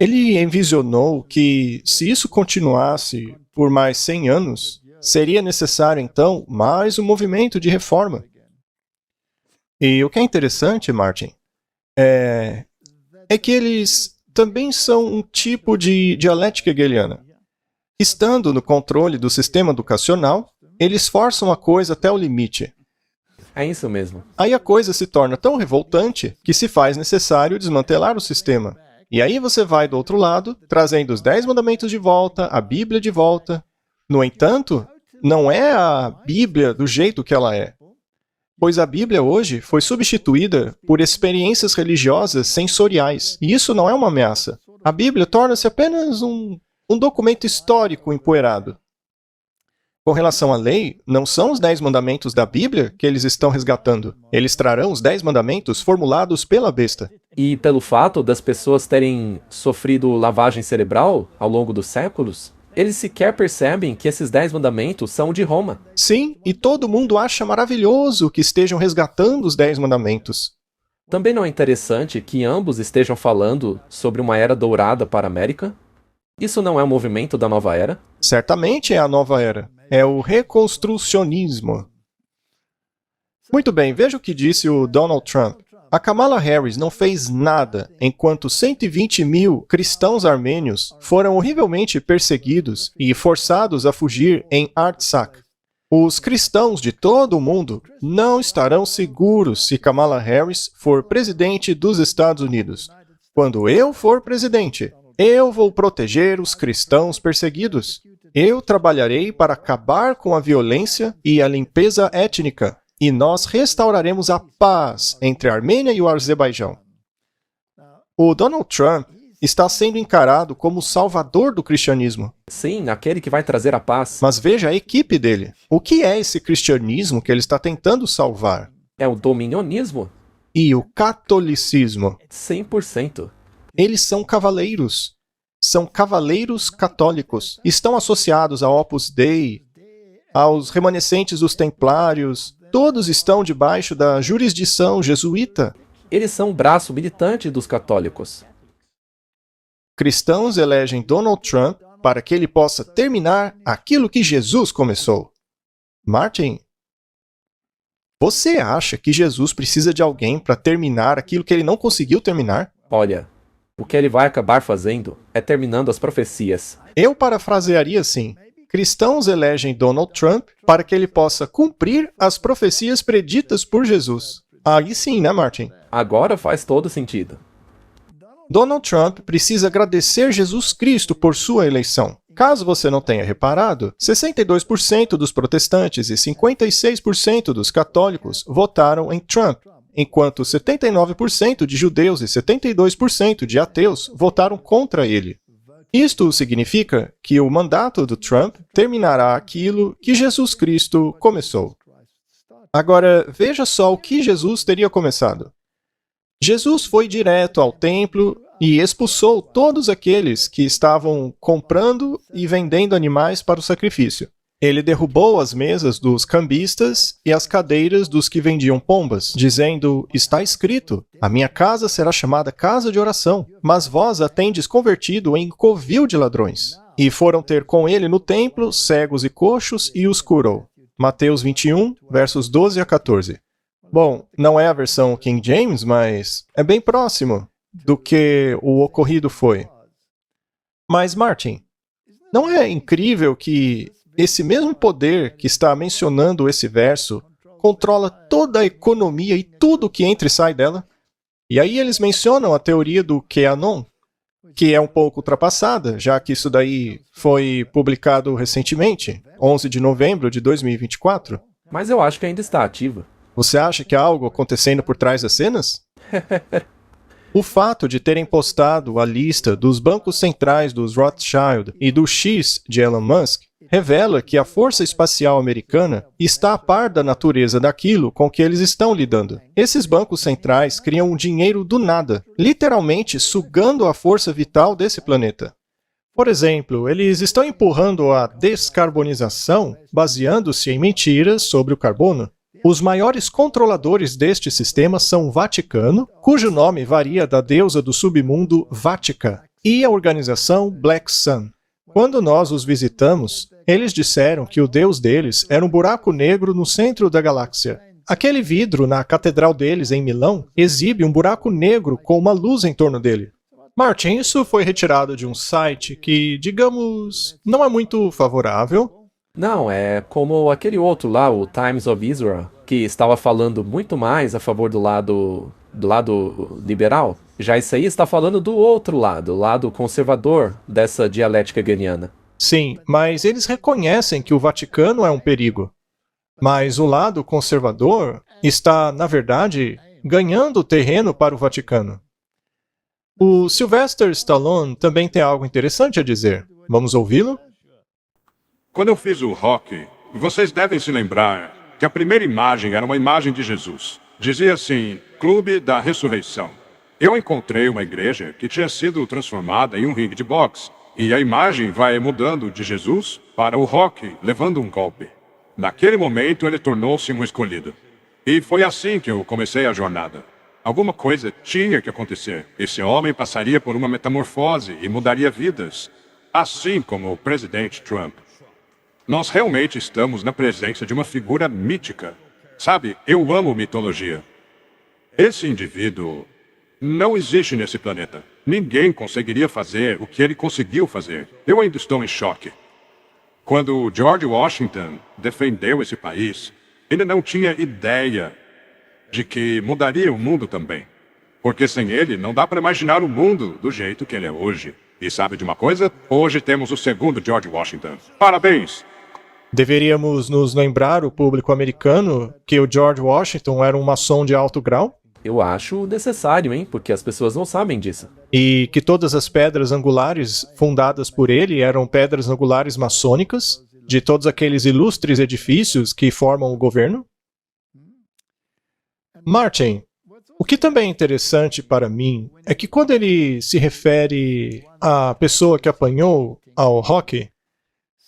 Ele envisionou que, se isso continuasse por mais 100 anos, seria necessário, então, mais um movimento de reforma. E o que é interessante, Martin, é que eles também são um tipo de dialética hegeliana. Estando no controle do sistema educacional, eles forçam a coisa até o limite. É isso mesmo. Aí a coisa se torna tão revoltante que se faz necessário desmantelar o sistema. E aí você vai do outro lado, trazendo os 10 mandamentos de volta, a Bíblia de volta. No entanto, não é a Bíblia do jeito que ela é. Pois a Bíblia hoje foi substituída por experiências religiosas sensoriais. E isso não é uma ameaça. A Bíblia torna-se apenas um documento histórico empoeirado. Com relação à lei, não são os 10 mandamentos da Bíblia que eles estão resgatando. Eles trarão os 10 mandamentos formulados pela besta. E pelo fato das pessoas terem sofrido lavagem cerebral ao longo dos séculos, eles sequer percebem que esses 10 mandamentos são de Roma. Sim, e todo mundo acha maravilhoso que estejam resgatando os 10 mandamentos. Também não é interessante que ambos estejam falando sobre uma era dourada para a América? Isso não é um movimento da nova era? Certamente é a nova era. É o reconstrucionismo. Muito bem, veja o que disse o Donald Trump. A Kamala Harris não fez nada enquanto 120 mil cristãos armênios foram horrivelmente perseguidos e forçados a fugir em Artsakh. Os cristãos de todo o mundo não estarão seguros se Kamala Harris for presidente dos Estados Unidos. Quando eu for presidente, eu vou proteger os cristãos perseguidos. Eu trabalharei para acabar com a violência e a limpeza étnica. E nós restauraremos a paz entre a Armênia e o Azerbaijão. O Donald Trump está sendo encarado como o salvador do cristianismo. Sim, aquele que vai trazer a paz. Mas veja a equipe dele. O que é esse cristianismo que ele está tentando salvar? É o dominionismo? E o catolicismo? 100%. Eles são cavaleiros. São cavaleiros católicos. Estão associados ao Opus Dei, aos remanescentes dos Templários. Todos estão debaixo da jurisdição jesuíta. Eles são o braço militante dos católicos. Cristãos elegem Donald Trump para que ele possa terminar aquilo que Jesus começou. Martin, você acha que Jesus precisa de alguém para terminar aquilo que ele não conseguiu terminar? Olha, o que ele vai acabar fazendo é terminando as profecias. Eu parafrasearia assim. Cristãos elegem Donald Trump para que ele possa cumprir as profecias preditas por Jesus. Aí sim, né, Martin? Agora faz todo sentido. Donald Trump precisa agradecer Jesus Cristo por sua eleição. Caso você não tenha reparado, 62% dos protestantes e 56% dos católicos votaram em Trump, enquanto 79% de judeus e 72% de ateus votaram contra ele. Isto significa que o mandato do Trump terminará aquilo que Jesus Cristo começou. Agora, veja só o que Jesus teria começado. Jesus foi direto ao templo e expulsou todos aqueles que estavam comprando e vendendo animais para o sacrifício. Ele derrubou as mesas dos cambistas e as cadeiras dos que vendiam pombas, dizendo, está escrito, a minha casa será chamada casa de oração, mas vós a tendes convertido em covil de ladrões. E foram ter com ele no templo cegos e coxos e os curou. Mateus 21, versos 12 a 14. Bom, não é a versão King James, mas é bem próximo do que o ocorrido foi. Mas, Martin, não é incrível que esse mesmo poder que está mencionando esse verso controla toda a economia e tudo que entra e sai dela? E aí eles mencionam a teoria do QAnon. que é um pouco ultrapassada, já que isso daí foi publicado recentemente, 11 de novembro de 2024. Mas eu acho que ainda está ativa. Você acha que há algo acontecendo por trás das cenas? O fato de terem postado a lista dos bancos centrais dos Rothschild e do X de Elon Musk revela que a Força Espacial Americana está a par da natureza daquilo com que eles estão lidando. Esses bancos centrais criam um dinheiro do nada, literalmente sugando a força vital desse planeta. Por exemplo, eles estão empurrando a descarbonização baseando-se em mentiras sobre o carbono. Os maiores controladores deste sistema são o Vaticano, cujo nome varia da deusa do submundo Vatica, e a organização Black Sun. Quando nós os visitamos, eles disseram que o deus deles era um buraco negro no centro da galáxia. Aquele vidro na catedral deles em Milão exibe um buraco negro com uma luz em torno dele. Martin, isso foi retirado de um site que, digamos, não é muito favorável. Não, é como aquele outro lá, o Times of Israel, que estava falando muito mais a favor do lado liberal. Já isso aí está falando do outro lado, o lado conservador dessa dialética ganiana. Sim, mas eles reconhecem que o Vaticano é um perigo. Mas o lado conservador está, na verdade, ganhando terreno para o Vaticano. O Sylvester Stallone também tem algo interessante a dizer. Vamos ouvi-lo? Quando eu fiz o rock, vocês devem se lembrar que a primeira imagem era uma imagem de Jesus. Dizia assim, Clube da Ressurreição. Eu encontrei uma igreja que tinha sido transformada em um ringue de boxe. E a imagem vai mudando de Jesus para o rock, levando um golpe. Naquele momento ele tornou-se um escolhido. E foi assim que eu comecei a jornada. Alguma coisa tinha que acontecer. Esse homem passaria por uma metamorfose e mudaria vidas. Assim como o presidente Trump. Nós realmente estamos na presença de uma figura mítica. Sabe, eu amo mitologia. Esse indivíduo não existe nesse planeta. Ninguém conseguiria fazer o que ele conseguiu fazer. Eu ainda estou em choque. Quando George Washington defendeu esse país, ele não tinha ideia de que mudaria o mundo também. Porque sem ele, não dá para imaginar o mundo do jeito que ele é hoje. E sabe de uma coisa? Hoje temos o segundo George Washington. Parabéns! Deveríamos nos lembrar, o público americano, que o George Washington era um maçom de alto grau? Eu acho necessário, hein? Porque as pessoas não sabem disso. E que todas as pedras angulares fundadas por ele eram pedras angulares maçônicas, de todos aqueles ilustres edifícios que formam o governo? Martin, o que também é interessante para mim é que quando ele se refere à pessoa que apanhou ao rock,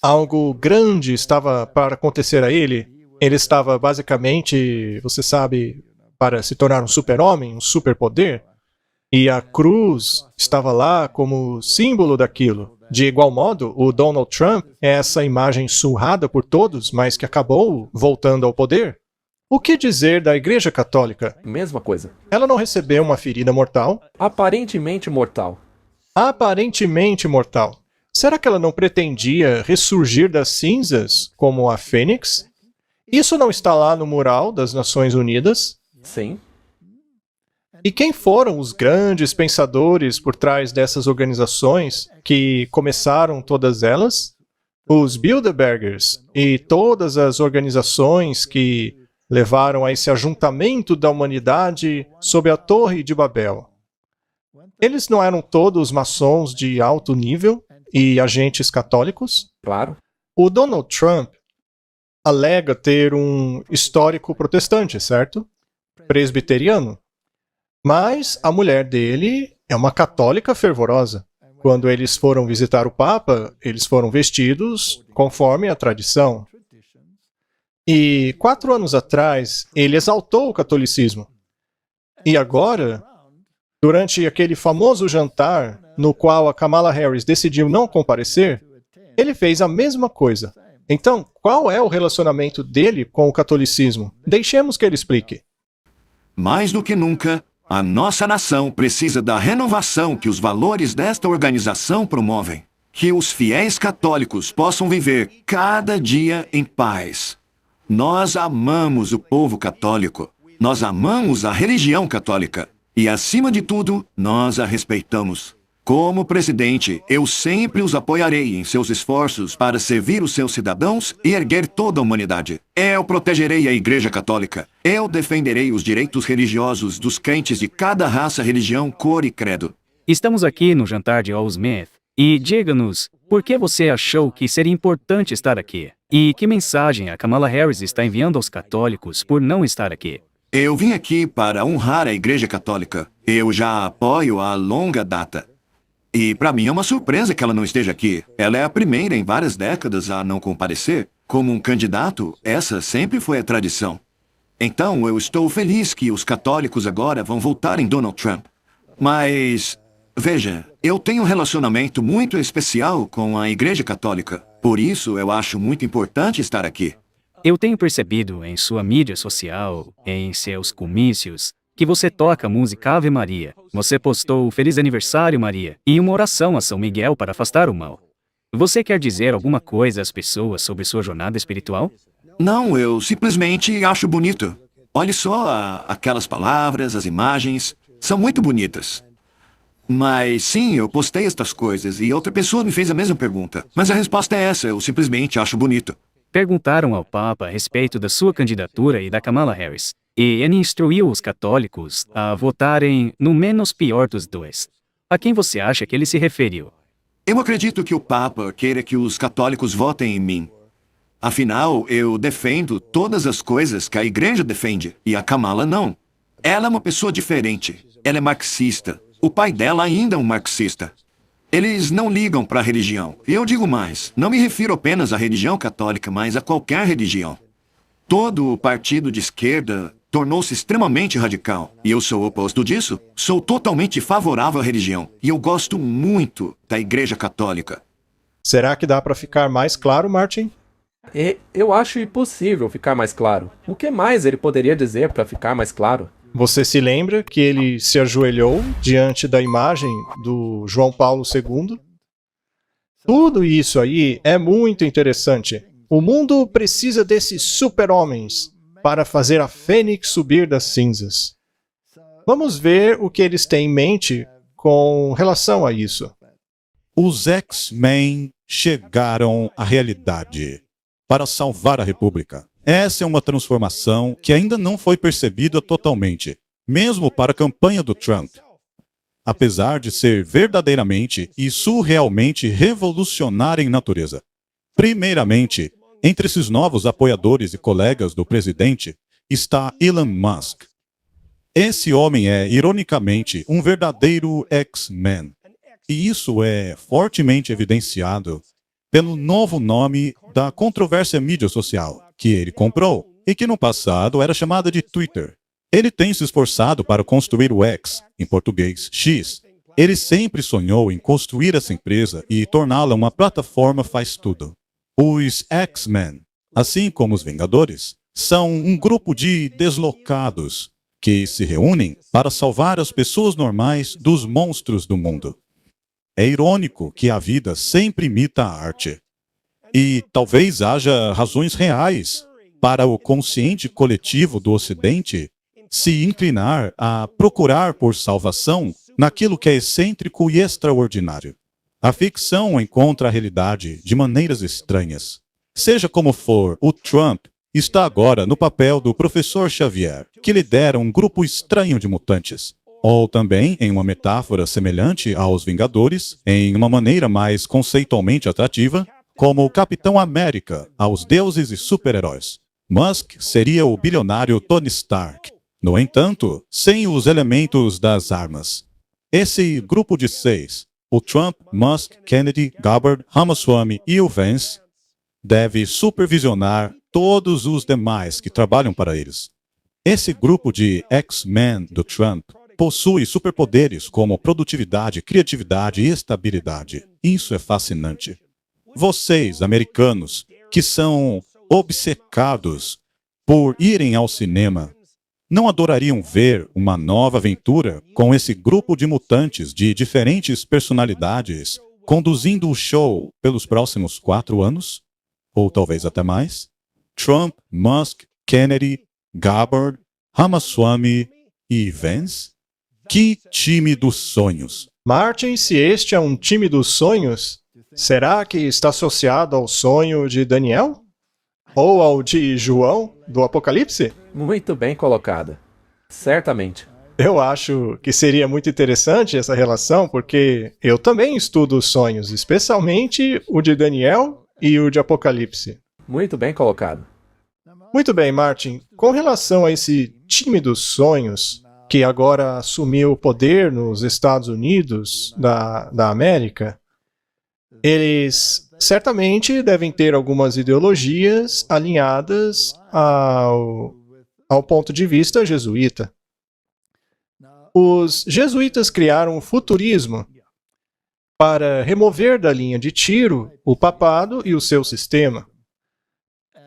algo grande estava para acontecer a ele. Ele estava basicamente, você sabe, para se tornar um super-homem, um superpoder. E a cruz estava lá como símbolo daquilo. De igual modo, o Donald Trump é essa imagem surrada por todos, mas que acabou voltando ao poder. O que dizer da Igreja Católica? Mesma coisa. Ela não recebeu uma ferida mortal? Aparentemente mortal. Aparentemente mortal. Será que ela não pretendia ressurgir das cinzas, como a Fênix? Isso não está lá no mural das Nações Unidas? Sim. E quem foram os grandes pensadores por trás dessas organizações que começaram todas elas? Os Bilderbergers e todas as organizações que levaram a esse ajuntamento da humanidade sob a Torre de Babel. Eles não eram todos maçons de alto nível e agentes católicos? Claro. O Donald Trump alega ter um histórico protestante, certo? Presbiteriano. Mas a mulher dele é uma católica fervorosa. Quando eles foram visitar o Papa, eles foram vestidos conforme a tradição. E 4 anos atrás, ele exaltou o catolicismo. E agora, durante aquele famoso jantar, no qual a Kamala Harris decidiu não comparecer, ele fez a mesma coisa. Então, qual é o relacionamento dele com o catolicismo? Deixemos que ele explique. Mais do que nunca, a nossa nação precisa da renovação que os valores desta organização promovem. Que os fiéis católicos possam viver cada dia em paz. Nós amamos o povo católico. Nós amamos a religião católica. E, acima de tudo, nós a respeitamos. Como presidente, eu sempre os apoiarei em seus esforços para servir os seus cidadãos e erguer toda a humanidade. Eu protegerei a Igreja Católica. Eu defenderei os direitos religiosos dos crentes de cada raça, religião, cor e credo. Estamos aqui no jantar de Al Smith. E diga-nos, por que você achou que seria importante estar aqui? E que mensagem a Kamala Harris está enviando aos católicos por não estar aqui? Eu vim aqui para honrar a Igreja Católica. Eu já a apoio há longa data. E para mim é uma surpresa que ela não esteja aqui. Ela é a primeira em várias décadas a não comparecer. Como um candidato, essa sempre foi a tradição. Então eu estou feliz que os católicos agora vão votar em Donald Trump. Mas, veja, eu tenho um relacionamento muito especial com a Igreja Católica. Por isso eu acho muito importante estar aqui. Eu tenho percebido em sua mídia social, em seus comícios, que você toca a música Ave Maria. Você postou Feliz Aniversário Maria e uma oração a São Miguel para afastar o mal. Você quer dizer alguma coisa às pessoas sobre sua jornada espiritual? Não, eu simplesmente acho bonito. Olhe só aquelas palavras, as imagens, são muito bonitas. Mas sim, eu postei estas coisas e outra pessoa me fez a mesma pergunta. Mas a resposta é essa, eu simplesmente acho bonito. Perguntaram ao Papa a respeito da sua candidatura e da Kamala Harris. E ele instruiu os católicos a votarem no menos pior dos dois. A quem você acha que ele se referiu? Eu acredito que o Papa queira que os católicos votem em mim. Afinal, eu defendo todas as coisas que a Igreja defende, e a Kamala não. Ela é uma pessoa diferente. Ela é marxista. O pai dela ainda é um marxista. Eles não ligam para a religião. E eu digo mais, não me refiro apenas à religião católica, mas a qualquer religião. Todo o partido de esquerda tornou-se extremamente radical. E eu sou o oposto disso. Sou totalmente favorável à religião. E eu gosto muito da Igreja Católica. Será que dá para ficar mais claro, Martin? Eu acho impossível ficar mais claro. O que mais ele poderia dizer para ficar mais claro? Você se lembra que ele se ajoelhou diante da imagem do João Paulo II? Tudo isso aí é muito interessante. O mundo precisa desses super-homens para fazer a fênix subir das cinzas. Vamos ver o que eles têm em mente com relação a isso. Os X-Men chegaram à realidade para salvar a República. Essa é uma transformação que ainda não foi percebida totalmente, mesmo para a campanha do Trump. Apesar de ser verdadeiramente e surrealmente revolucionária em natureza. Primeiramente, entre esses novos apoiadores e colegas do presidente está Elon Musk. Esse homem é, ironicamente, um verdadeiro X-Men. E isso é fortemente evidenciado pelo novo nome da controvérsia mídia social que ele comprou e que no passado era chamada de Twitter. Ele tem se esforçado para construir o X, em português X. Ele sempre sonhou em construir essa empresa e torná-la uma plataforma faz tudo. Os X-Men, assim como os Vingadores, são um grupo de deslocados que se reúnem para salvar as pessoas normais dos monstros do mundo. É irônico que a vida sempre imita a arte. E talvez haja razões reais para o consciente coletivo do Ocidente se inclinar a procurar por salvação naquilo que é excêntrico e extraordinário. A ficção encontra a realidade de maneiras estranhas. Seja como for, o Trump está agora no papel do professor Xavier, que lidera um grupo estranho de mutantes. Ou também, em uma metáfora semelhante aos Vingadores, em uma maneira mais conceitualmente atrativa, como o Capitão América aos deuses e super-heróis. Musk seria o bilionário Tony Stark, no entanto, sem os elementos das armas. Esse grupo de 6, o Trump, Musk, Kennedy, Gabbard, Ramaswamy e o Vance, deve supervisionar todos os demais que trabalham para eles. Esse grupo de X-Men do Trump possui superpoderes como produtividade, criatividade e estabilidade. Isso é fascinante. Vocês, americanos, que são obcecados por irem ao cinema, não adorariam ver uma nova aventura com esse grupo de mutantes de diferentes personalidades conduzindo o show pelos próximos 4 anos? Ou talvez até mais? Trump, Musk, Kennedy, Gabbard, Ramaswamy e Vance? Que time dos sonhos! Martin, se este é um time dos sonhos, será que está associado ao sonho de Daniel? Ou ao de João, do Apocalipse? Muito bem colocado. Certamente. Eu acho que seria muito interessante essa relação, porque eu também estudo os sonhos, especialmente o de Daniel e o de Apocalipse. Muito bem colocado. Muito bem, Martin. Com relação a esse time dos sonhos, que agora assumiu o poder nos Estados Unidos da América, eles certamente devem ter algumas ideologias alinhadas ao ponto de vista jesuíta. Os jesuítas criaram o futurismo para remover da linha de tiro o papado e o seu sistema.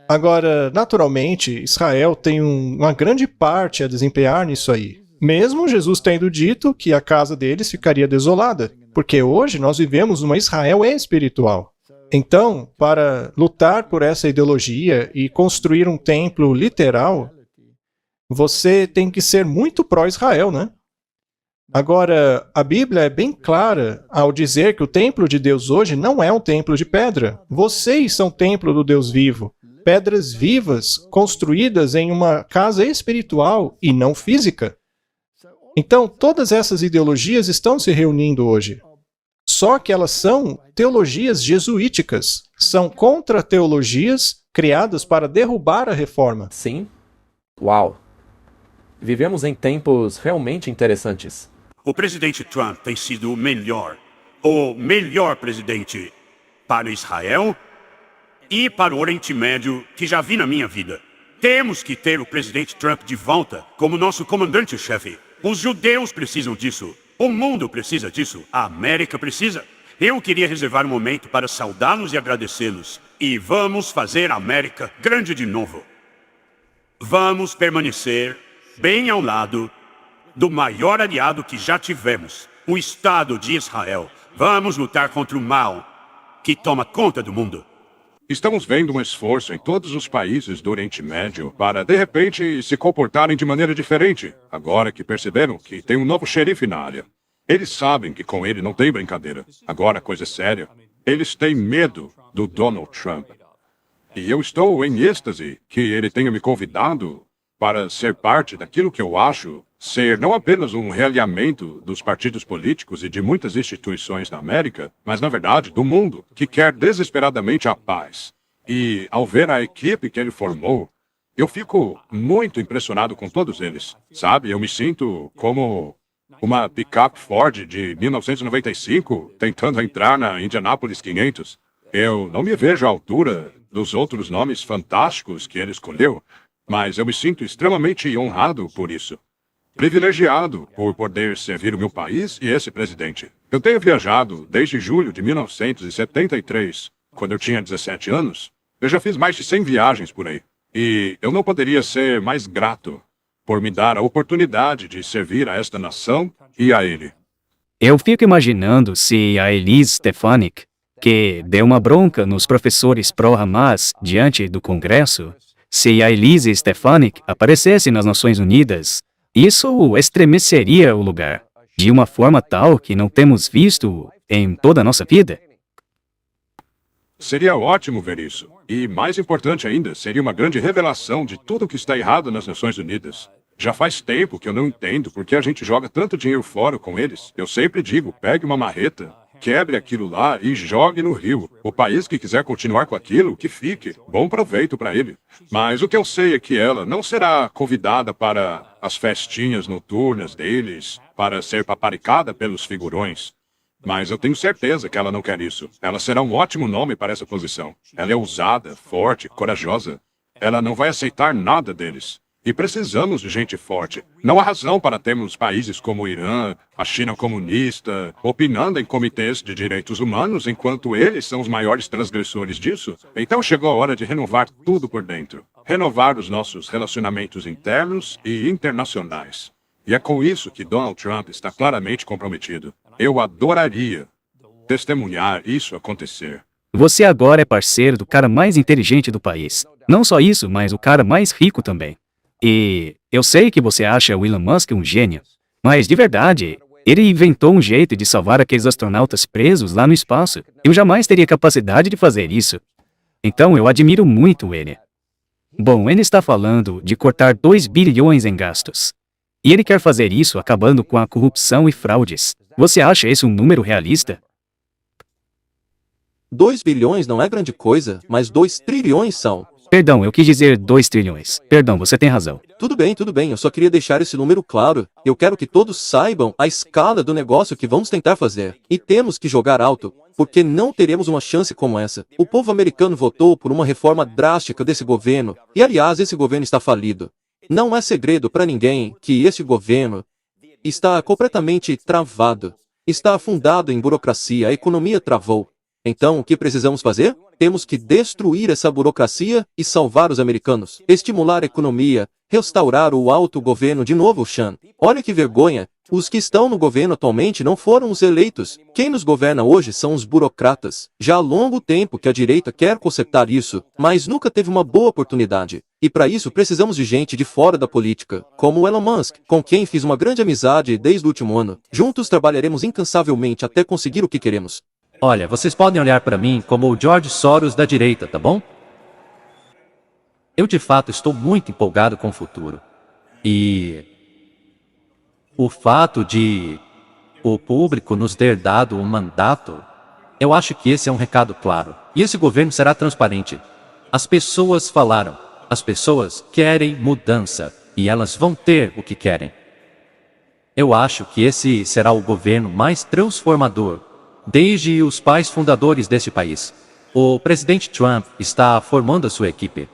Agora, naturalmente, Israel tem uma grande parte a desempenhar nisso aí. Mesmo Jesus tendo dito que a casa deles ficaria desolada, porque hoje nós vivemos uma Israel espiritual. Então, para lutar por essa ideologia e construir um templo literal, você tem que ser muito pró-Israel, né? Agora, a Bíblia é bem clara ao dizer que o templo de Deus hoje não é um templo de pedra. Vocês são templo do Deus vivo. Pedras vivas construídas em uma casa espiritual e não física. Então, todas essas ideologias estão se reunindo hoje. Só que elas são teologias jesuíticas. São contra-teologias criadas para derrubar a reforma. Sim. Uau. Vivemos em tempos realmente interessantes. O presidente Trump tem sido o melhor presidente para Israel e para o Oriente Médio que já vi na minha vida. Temos que ter o presidente Trump de volta como nosso comandante-chefe. Os judeus precisam disso. O mundo precisa disso. A América precisa. Eu queria reservar um momento para saudá-los e agradecê-los. E vamos fazer a América grande de novo. Vamos permanecer bem ao lado do maior aliado que já tivemos, o Estado de Israel. Vamos lutar contra o mal que toma conta do mundo. Estamos vendo um esforço em todos os países do Oriente Médio para, de repente, se comportarem de maneira diferente, agora que perceberam que tem um novo xerife na área. Eles sabem que com ele não tem brincadeira. Agora a coisa é séria. Eles têm medo do Donald Trump. E eu estou em êxtase que ele tenha me convidado para ser parte daquilo que eu acho ser não apenas um realinhamento dos partidos políticos e de muitas instituições da América, mas, na verdade, do mundo, que quer desesperadamente a paz. E, ao ver a equipe que ele formou, eu fico muito impressionado com todos eles. Sabe, eu me sinto como uma picape Ford de 1995 tentando entrar na Indianapolis 500. Eu não me vejo à altura dos outros nomes fantásticos que ele escolheu, mas eu me sinto extremamente honrado por isso. Privilegiado por poder servir o meu país e esse presidente. Eu tenho viajado desde julho de 1973, quando eu tinha 17 anos. Eu já fiz mais de 100 viagens por aí. E eu não poderia ser mais grato por me dar a oportunidade de servir a esta nação e a ele. Eu fico imaginando se a Elise Stefanik, que deu uma bronca nos professores pró-Hamas diante do Congresso, se a Elise Stefanik aparecesse nas Nações Unidas, isso estremeceria o lugar, de uma forma tal que não temos visto em toda a nossa vida. Seria ótimo ver isso. E, mais importante ainda, seria uma grande revelação de tudo o que está errado nas Nações Unidas. Já faz tempo que eu não entendo por que a gente joga tanto dinheiro fora com eles. Eu sempre digo, pegue uma marreta, quebre aquilo lá e jogue no rio. O país que quiser continuar com aquilo, que fique. Bom proveito para ele. Mas o que eu sei é que ela não será convidada para as festinhas noturnas deles, para ser paparicada pelos figurões. Mas eu tenho certeza que ela não quer isso. Ela será um ótimo nome para essa posição. Ela é ousada, forte, corajosa. Ela não vai aceitar nada deles. E precisamos de gente forte. Não há razão para termos países como o Irã, a China comunista, opinando em comitês de direitos humanos, enquanto eles são os maiores transgressores disso. Então chegou a hora de renovar tudo por dentro. Renovar os nossos relacionamentos internos e internacionais. E é com isso que Donald Trump está claramente comprometido. Eu adoraria testemunhar isso acontecer. Você agora é parceiro do cara mais inteligente do país. Não só isso, mas o cara mais rico também. E eu sei que você acha o Elon Musk um gênio, mas de verdade, Ele inventou um jeito de salvar aqueles astronautas presos lá no espaço. Eu jamais teria capacidade de fazer isso. Então eu admiro muito ele. Bom, ele está falando de cortar 2 bilhões em gastos. E ele quer fazer isso acabando com a corrupção e fraudes. Você acha esse um número realista? 2 bilhões não é grande coisa, mas 2 trilhões são. Perdão, eu quis dizer 2 trilhões. Perdão, você tem razão. Tudo bem, eu só queria deixar esse número claro. Eu quero que todos saibam a escala do negócio que vamos tentar fazer. E temos que jogar alto, porque não teremos uma chance como essa. O povo americano votou por uma reforma drástica desse governo, e aliás, esse governo está falido. Não é segredo para ninguém que esse governo está completamente travado. Está afundado em burocracia, a economia travou. Então, o que precisamos fazer? Temos que destruir essa burocracia e salvar os americanos. Estimular a economia, restaurar o autogoverno de novo, Sean. Olha que vergonha. Os que estão no governo atualmente não foram os eleitos. Quem nos governa hoje são os burocratas. Já há longo tempo que a direita quer consertar isso, mas nunca teve uma boa oportunidade. E para isso precisamos de gente de fora da política, como o Elon Musk, com quem fiz uma grande amizade desde o último ano. Juntos trabalharemos incansavelmente até conseguir o que queremos. Olha, vocês podem olhar para mim como o George Soros da direita, tá bom? Eu de fato estou muito empolgado com o futuro. E o fato de o público nos ter dado um mandato, eu acho que esse é um recado claro. E esse governo será transparente. As pessoas falaram. As pessoas querem mudança. E elas vão ter o que querem. Eu acho que esse será o governo mais transformador desde os pais fundadores deste país. O presidente Trump está formando a sua equipe.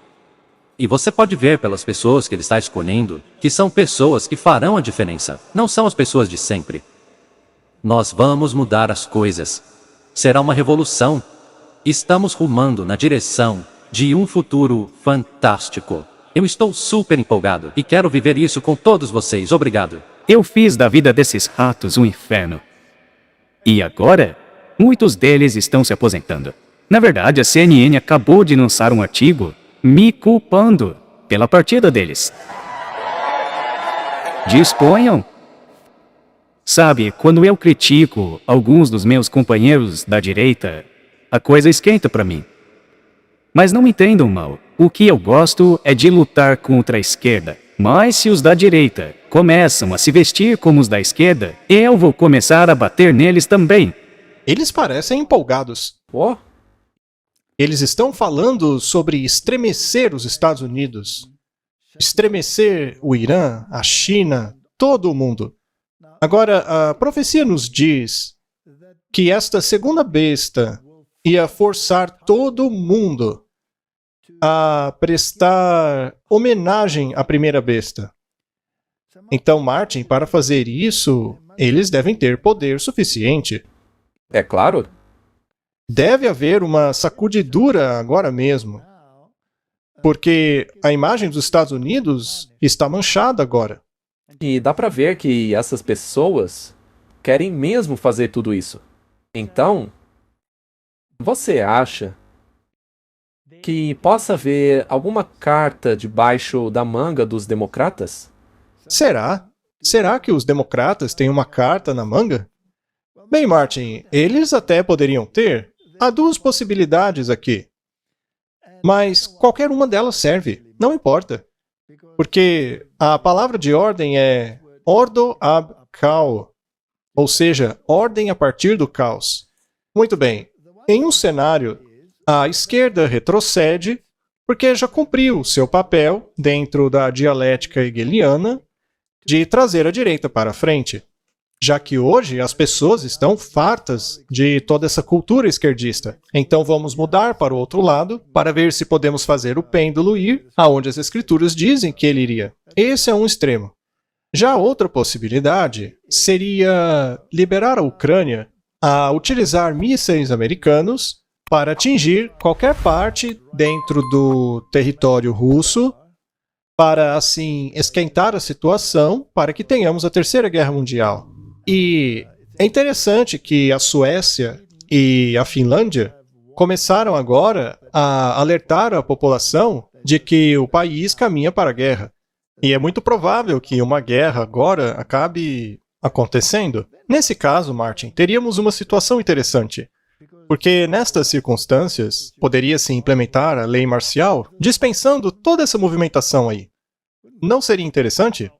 E você pode ver pelas pessoas que ele está escolhendo, que são pessoas que farão a diferença. Não são as pessoas de sempre. Nós vamos mudar as coisas. Será uma revolução. Estamos rumando na direção de um futuro fantástico. Eu estou super empolgado e quero viver isso com todos vocês. Obrigado. Eu fiz da vida desses ratos um inferno. E agora, muitos deles estão se aposentando. Na verdade, a CNN acabou de lançar um artigo me culpando pela partida deles. Disponham. Sabe, quando eu critico alguns dos meus companheiros da direita, a coisa esquenta para mim. Mas não me entendam mal. O que eu gosto é de lutar contra a esquerda. Mas se os da direita começam a se vestir como os da esquerda, eu vou começar a bater neles também. Eles parecem empolgados. Oh. Eles estão falando sobre estremecer os Estados Unidos, estremecer o Irã, a China, todo o mundo. Agora, a profecia nos diz que esta segunda besta ia forçar todo mundo a prestar homenagem à primeira besta. Então, Martin, para fazer isso, eles devem ter poder suficiente. É claro. Deve haver uma sacudidura agora mesmo. Porque a imagem dos Estados Unidos está manchada agora. E dá pra ver que essas pessoas querem mesmo fazer tudo isso. Então, você acha que possa haver alguma carta debaixo da manga dos democratas? Será? Será que os democratas têm uma carta na manga? Bem, Martin, eles até poderiam ter. Há 2 possibilidades aqui. Mas qualquer uma delas serve, não importa. Porque a palavra de ordem é ordo ab cao, ou seja, ordem a partir do caos. Muito bem, em um cenário, a esquerda retrocede porque já cumpriu seu papel dentro da dialética hegeliana de trazer a direita para a frente, já que hoje as pessoas estão fartas de toda essa cultura esquerdista. Então vamos mudar para o outro lado para ver se podemos fazer o pêndulo ir aonde as escrituras dizem que ele iria. Esse é um extremo. Já a outra possibilidade seria liberar a Ucrânia a utilizar mísseis americanos para atingir qualquer parte dentro do território russo, para assim esquentar a situação para que tenhamos a Terceira Guerra Mundial. E é interessante que a Suécia e a Finlândia começaram agora a alertar a população de que o país caminha para a guerra. E é muito provável que uma guerra agora acabe acontecendo? Nesse caso, Martin, teríamos uma situação interessante. Porque nestas circunstâncias, poderia-se implementar a lei marcial dispensando toda essa movimentação aí. Não seria interessante?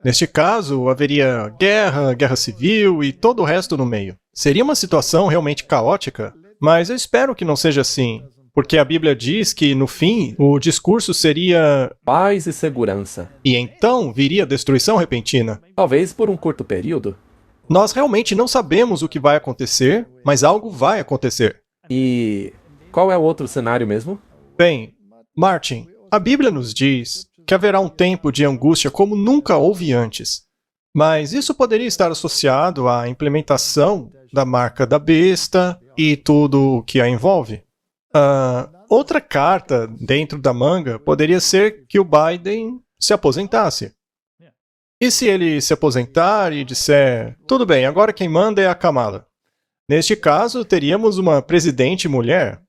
Neste caso, haveria guerra, guerra civil e todo o resto no meio. Seria uma situação realmente caótica, mas eu espero que não seja assim, porque a Bíblia diz que, no fim, o discurso seria paz e segurança. E então viria destruição repentina. Talvez por um curto período. Nós realmente não sabemos o que vai acontecer, mas algo vai acontecer. E qual é o outro cenário mesmo? Bem, Martin, a Bíblia nos diz que haverá um tempo de angústia como nunca houve antes. Mas isso poderia estar associado à implementação da marca da besta e tudo o que a envolve. Outra carta dentro da manga poderia ser que o Biden se aposentasse. E se ele se aposentar e disser, tudo bem, agora quem manda é a Kamala. Neste caso, teríamos uma presidente mulher.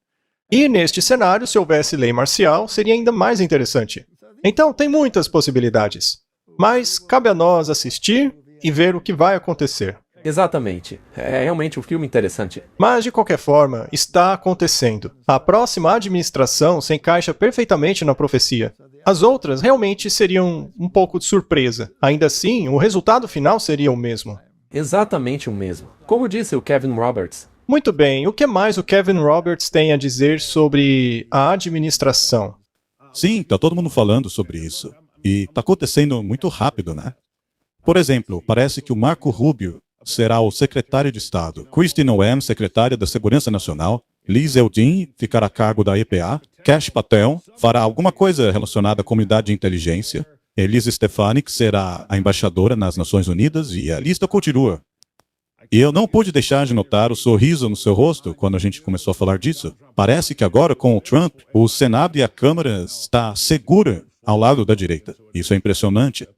E neste cenário, se houvesse lei marcial, seria ainda mais interessante. Então, tem muitas possibilidades. Mas cabe a nós assistir e ver o que vai acontecer. Exatamente. É realmente um filme interessante. Mas, de qualquer forma, está acontecendo. A próxima administração se encaixa perfeitamente na profecia. As outras realmente seriam um pouco de surpresa. Ainda assim, o resultado final seria o mesmo. Exatamente o mesmo. Como disse o Kevin Roberts. Muito bem, o que mais o Kevin Roberts tem a dizer sobre a administração? Sim, tá todo mundo falando sobre isso. E tá acontecendo muito rápido, né? Por exemplo, parece que o Marco Rubio será o secretário de Estado, Kristi Noem, secretária da Segurança Nacional, Liz Eldin ficará a cargo da EPA, Kash Patel fará alguma coisa relacionada à comunidade de inteligência, Elise Stefanik será a embaixadora nas Nações Unidas e a lista continua. E eu não pude deixar de notar o sorriso no seu rosto quando a gente começou a falar disso. Parece que agora, com o Trump, o Senado e a Câmara está segura ao lado da direita. Isso é impressionante.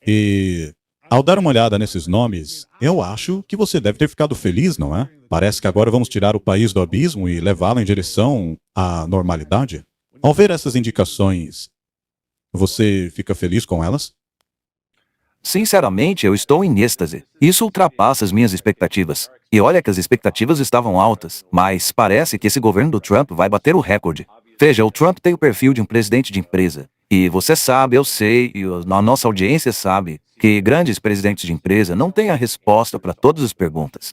E ao dar uma olhada nesses nomes, eu acho que você deve ter ficado feliz, não é? Parece que agora vamos tirar o país do abismo e levá-lo em direção à normalidade. Ao ver essas indicações, você fica feliz com elas? Sinceramente, eu estou em êxtase. Isso ultrapassa as minhas expectativas. E olha que as expectativas estavam altas, mas parece que esse governo do Trump vai bater o recorde. Veja, o Trump tem o perfil de um presidente de empresa. E você sabe, eu sei, e a nossa audiência sabe, que grandes presidentes de empresa não têm a resposta para todas as perguntas.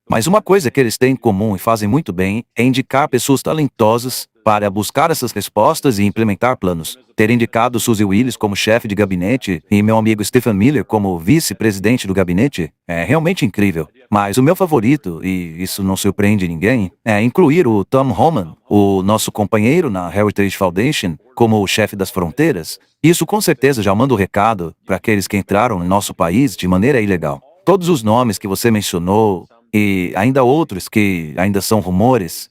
Mas uma coisa que eles têm em comum e fazem muito bem é indicar pessoas talentosas para buscar essas respostas e implementar planos. Ter indicado Suzy Willis como chefe de gabinete e meu amigo Stephen Miller como vice-presidente do gabinete é realmente incrível. Mas o meu favorito, e isso não surpreende ninguém, é incluir o Tom Homan, o nosso companheiro na Heritage Foundation, como o chefe das fronteiras. Isso com certeza já manda o recado para aqueles que entraram no nosso país de maneira ilegal. Todos os nomes que você mencionou, e ainda outros que ainda são rumores,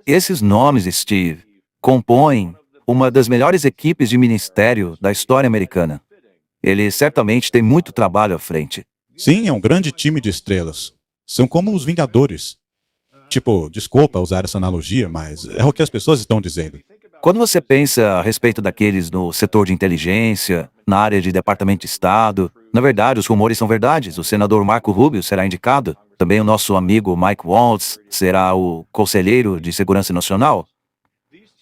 esses nomes, Steve, compõem uma das melhores equipes de ministério da história americana. Ele certamente tem muito trabalho à frente. Sim, é um grande time de estrelas. São como os Vingadores. Tipo, desculpa usar essa analogia, mas é o que as pessoas estão dizendo. Quando você pensa a respeito daqueles no setor de inteligência, na área de Departamento de Estado, na verdade, os rumores são verdades. O senador Marco Rubio será indicado. Também o nosso amigo Mike Waltz será o conselheiro de Segurança Nacional.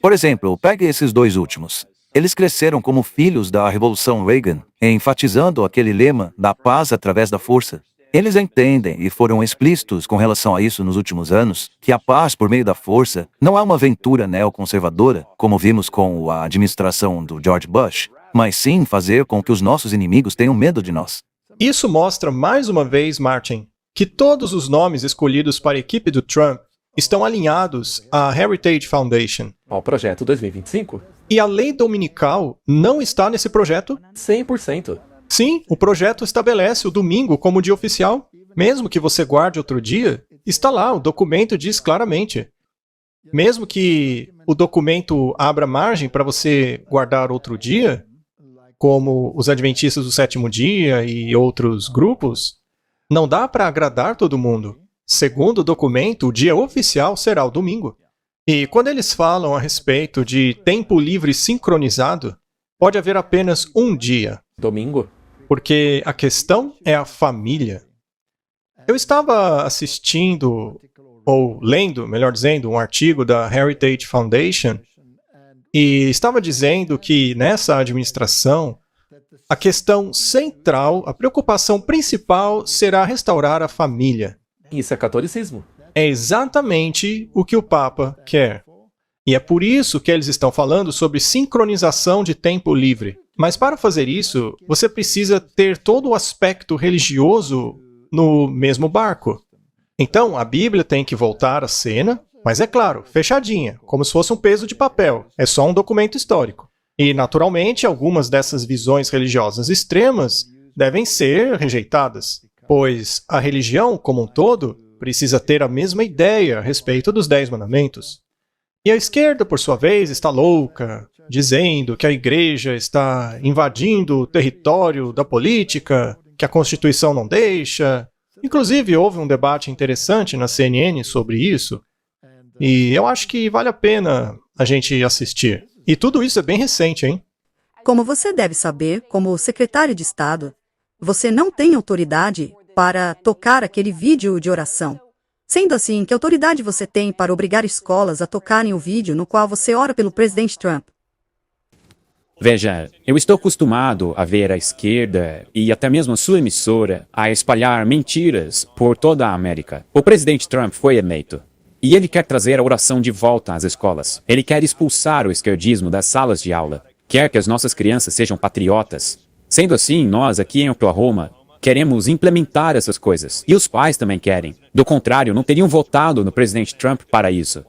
Por exemplo, pegue esses dois últimos. Eles cresceram como filhos da Revolução Reagan, enfatizando aquele lema da paz através da força. Eles entendem e foram explícitos com relação a isso nos últimos anos, que a paz por meio da força não é uma aventura neoconservadora, como vimos com a administração do George Bush, mas sim fazer com que os nossos inimigos tenham medo de nós. Isso mostra mais uma vez, Martin, que todos os nomes escolhidos para a equipe do Trump estão alinhados à Heritage Foundation. Ao projeto 2025? E a lei dominical não está nesse projeto? 100%. Sim, o projeto estabelece o domingo como dia oficial. Mesmo que você guarde outro dia, está lá, o documento diz claramente. Mesmo que o documento abra margem para você guardar outro dia, como os adventistas do sétimo dia e outros grupos, não dá para agradar todo mundo. Segundo o documento, o dia oficial será o domingo. E quando eles falam a respeito de tempo livre sincronizado, pode haver apenas um dia. Domingo? porque a questão é a família. Eu estava assistindo, ou lendo, melhor dizendo, um artigo da Heritage Foundation, e estava dizendo que nessa administração, a questão central, a preocupação principal será restaurar a família. Isso é catolicismo. É exatamente o que o Papa quer. E é por isso que eles estão falando sobre sincronização de tempo livre. Mas para fazer isso, você precisa ter todo o aspecto religioso no mesmo barco. Então, a Bíblia tem que voltar à cena, mas é claro, fechadinha, como se fosse um peso de papel. É só um documento histórico. E, naturalmente, algumas dessas visões religiosas extremas devem ser rejeitadas, pois a religião, como um todo, precisa ter a mesma ideia a respeito dos 10 mandamentos. E a esquerda, por sua vez, está louca, dizendo que a igreja está invadindo o território da política, que a Constituição não deixa. Inclusive, houve um debate interessante na CNN sobre isso, e eu acho que vale a pena a gente assistir. E tudo isso é bem recente, hein? Como você deve saber, como secretário de Estado, você não tem autoridade para tocar aquele vídeo de oração. Sendo assim, que autoridade você tem para obrigar escolas a tocarem o vídeo no qual você ora pelo presidente Trump? Veja, eu estou acostumado a ver a esquerda e até mesmo a sua emissora a espalhar mentiras por toda a América. O presidente Trump foi eleito. E ele quer trazer a oração de volta às escolas. Ele quer expulsar o esquerdismo das salas de aula. Quer que as nossas crianças sejam patriotas. Sendo assim, nós aqui em Oklahoma queremos implementar essas coisas. E os pais também querem. Do contrário, não teriam votado no presidente Trump para isso.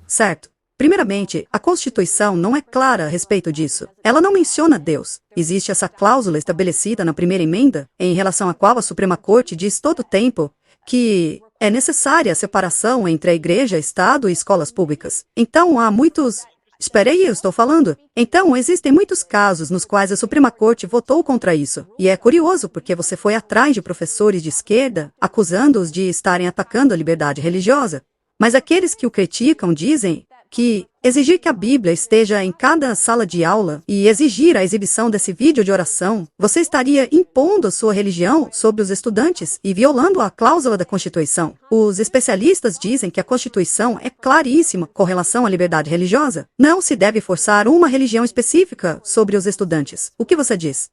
Certo. Primeiramente, a Constituição não é clara a respeito disso. Ela não menciona Deus. Existe essa cláusula estabelecida na primeira emenda, em relação à qual a Suprema Corte diz todo o tempo que é necessária a separação entre a igreja, Estado e escolas públicas. Então, há muitos... Espere aí, eu estou falando. Então, existem muitos casos nos quais a Suprema Corte votou contra isso. E é curioso, porque você foi atrás de professores de esquerda, acusando-os de estarem atacando a liberdade religiosa. Mas aqueles que o criticam dizem que exigir que a Bíblia esteja em cada sala de aula e exigir a exibição desse vídeo de oração, você estaria impondo a sua religião sobre os estudantes e violando a cláusula da Constituição. Os especialistas dizem que a Constituição é claríssima com relação à liberdade religiosa. Não se deve forçar uma religião específica sobre os estudantes. O que você diz?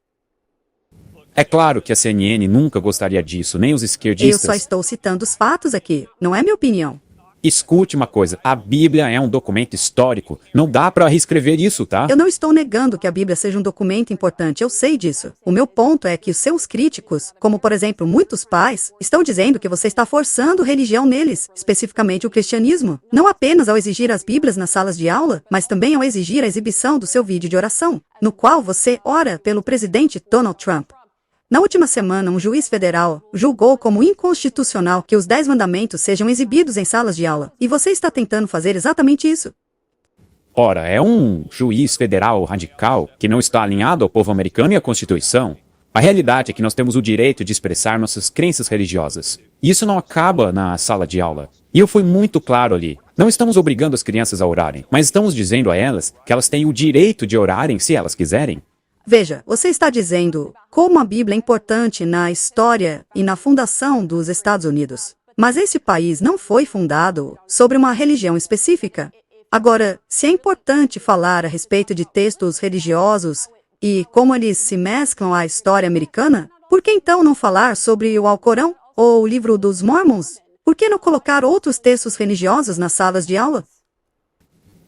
É claro que a CNN nunca gostaria disso, nem os esquerdistas. Eu só estou citando os fatos aqui, não é minha opinião. Escute uma coisa, a Bíblia é um documento histórico, não dá para reescrever isso, tá? Eu não estou negando que a Bíblia seja um documento importante, eu sei disso. O meu ponto é que os seus críticos, como por exemplo muitos pais, estão dizendo que você está forçando religião neles, especificamente o cristianismo, não apenas ao exigir as Bíblias nas salas de aula, mas também ao exigir a exibição do seu vídeo de oração, no qual você ora pelo presidente Donald Trump. Na última semana, um juiz federal julgou como inconstitucional que os 10 mandamentos sejam exibidos em salas de aula. E você está tentando fazer exatamente isso. Ora, é um juiz federal radical que não está alinhado ao povo americano e à Constituição. A realidade é que nós temos o direito de expressar nossas crenças religiosas. E isso não acaba na sala de aula. E eu fui muito claro ali. Não estamos obrigando as crianças a orarem, mas estamos dizendo a elas que elas têm o direito de orarem se elas quiserem. Veja, você está dizendo como a Bíblia é importante na história e na fundação dos Estados Unidos. Mas esse país não foi fundado sobre uma religião específica. Agora, se é importante falar a respeito de textos religiosos e como eles se mesclam à história americana, por que então não falar sobre o Alcorão ou o livro dos Mormons? Por que não colocar outros textos religiosos nas salas de aula?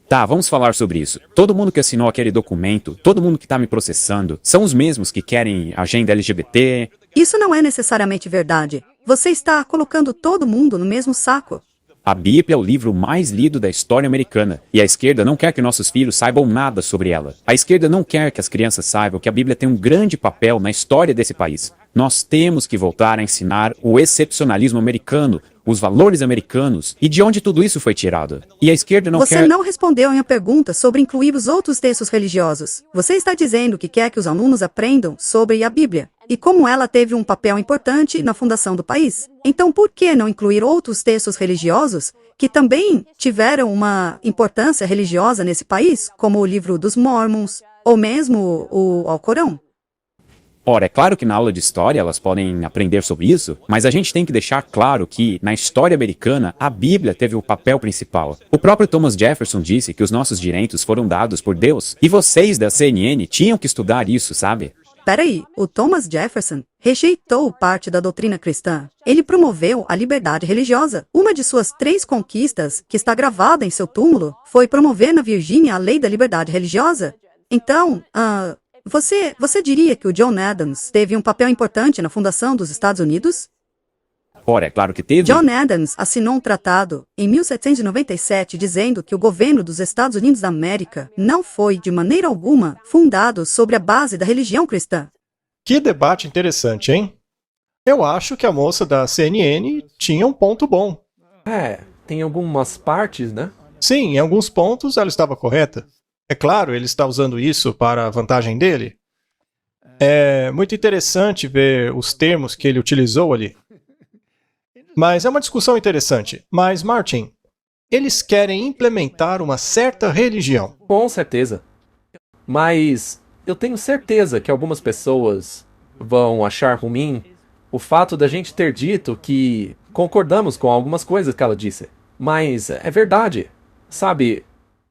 Tá, vamos falar sobre isso. Todo mundo que assinou aquele documento, todo mundo que está me processando, são os mesmos que querem agenda LGBT. Isso não é necessariamente verdade. Você está colocando todo mundo no mesmo saco. A Bíblia é o livro mais lido da história americana, e a esquerda não quer que nossos filhos saibam nada sobre ela. A esquerda não quer que as crianças saibam que a Bíblia tem um grande papel na história desse país. Nós temos que voltar a ensinar o excepcionalismo americano, os valores americanos e de onde tudo isso foi tirado. E a esquerda não quer... Você não respondeu a minha pergunta sobre incluir os outros textos religiosos. Você está dizendo que quer que os alunos aprendam sobre a Bíblia e como ela teve um papel importante na fundação do país. Então, por que não incluir outros textos religiosos que também tiveram uma importância religiosa nesse país, como o livro dos Mormons ou mesmo o Alcorão? Ora, é claro que na aula de história elas podem aprender sobre isso, mas a gente tem que deixar claro que, na história americana, a Bíblia teve o papel principal. O próprio Thomas Jefferson disse que os nossos direitos foram dados por Deus, e vocês da CNN tinham que estudar isso, sabe? Peraí, o Thomas Jefferson rejeitou parte da doutrina cristã. Ele promoveu a liberdade religiosa. Uma de suas 3 conquistas, que está gravada em seu túmulo, foi promover na Virgínia a lei da liberdade religiosa. Então, você diria que o John Adams teve um papel importante na fundação dos Estados Unidos? Ora, é claro que teve. John Adams assinou um tratado em 1797 dizendo que o governo dos Estados Unidos da América não foi, de maneira alguma, fundado sobre a base da religião cristã. Que debate interessante, hein? Eu acho que a moça da CNN tinha um ponto bom. Tem algumas partes, né? Sim, em alguns pontos ela estava correta. É claro, ele está usando isso para a vantagem dele. É muito interessante ver os termos que ele utilizou ali. Mas é uma discussão interessante. Mas, Martin, eles querem implementar uma certa religião. Com certeza. Mas eu tenho certeza que algumas pessoas vão achar ruim o fato da gente ter dito que concordamos com algumas coisas que ela disse. Mas é verdade. Sabe,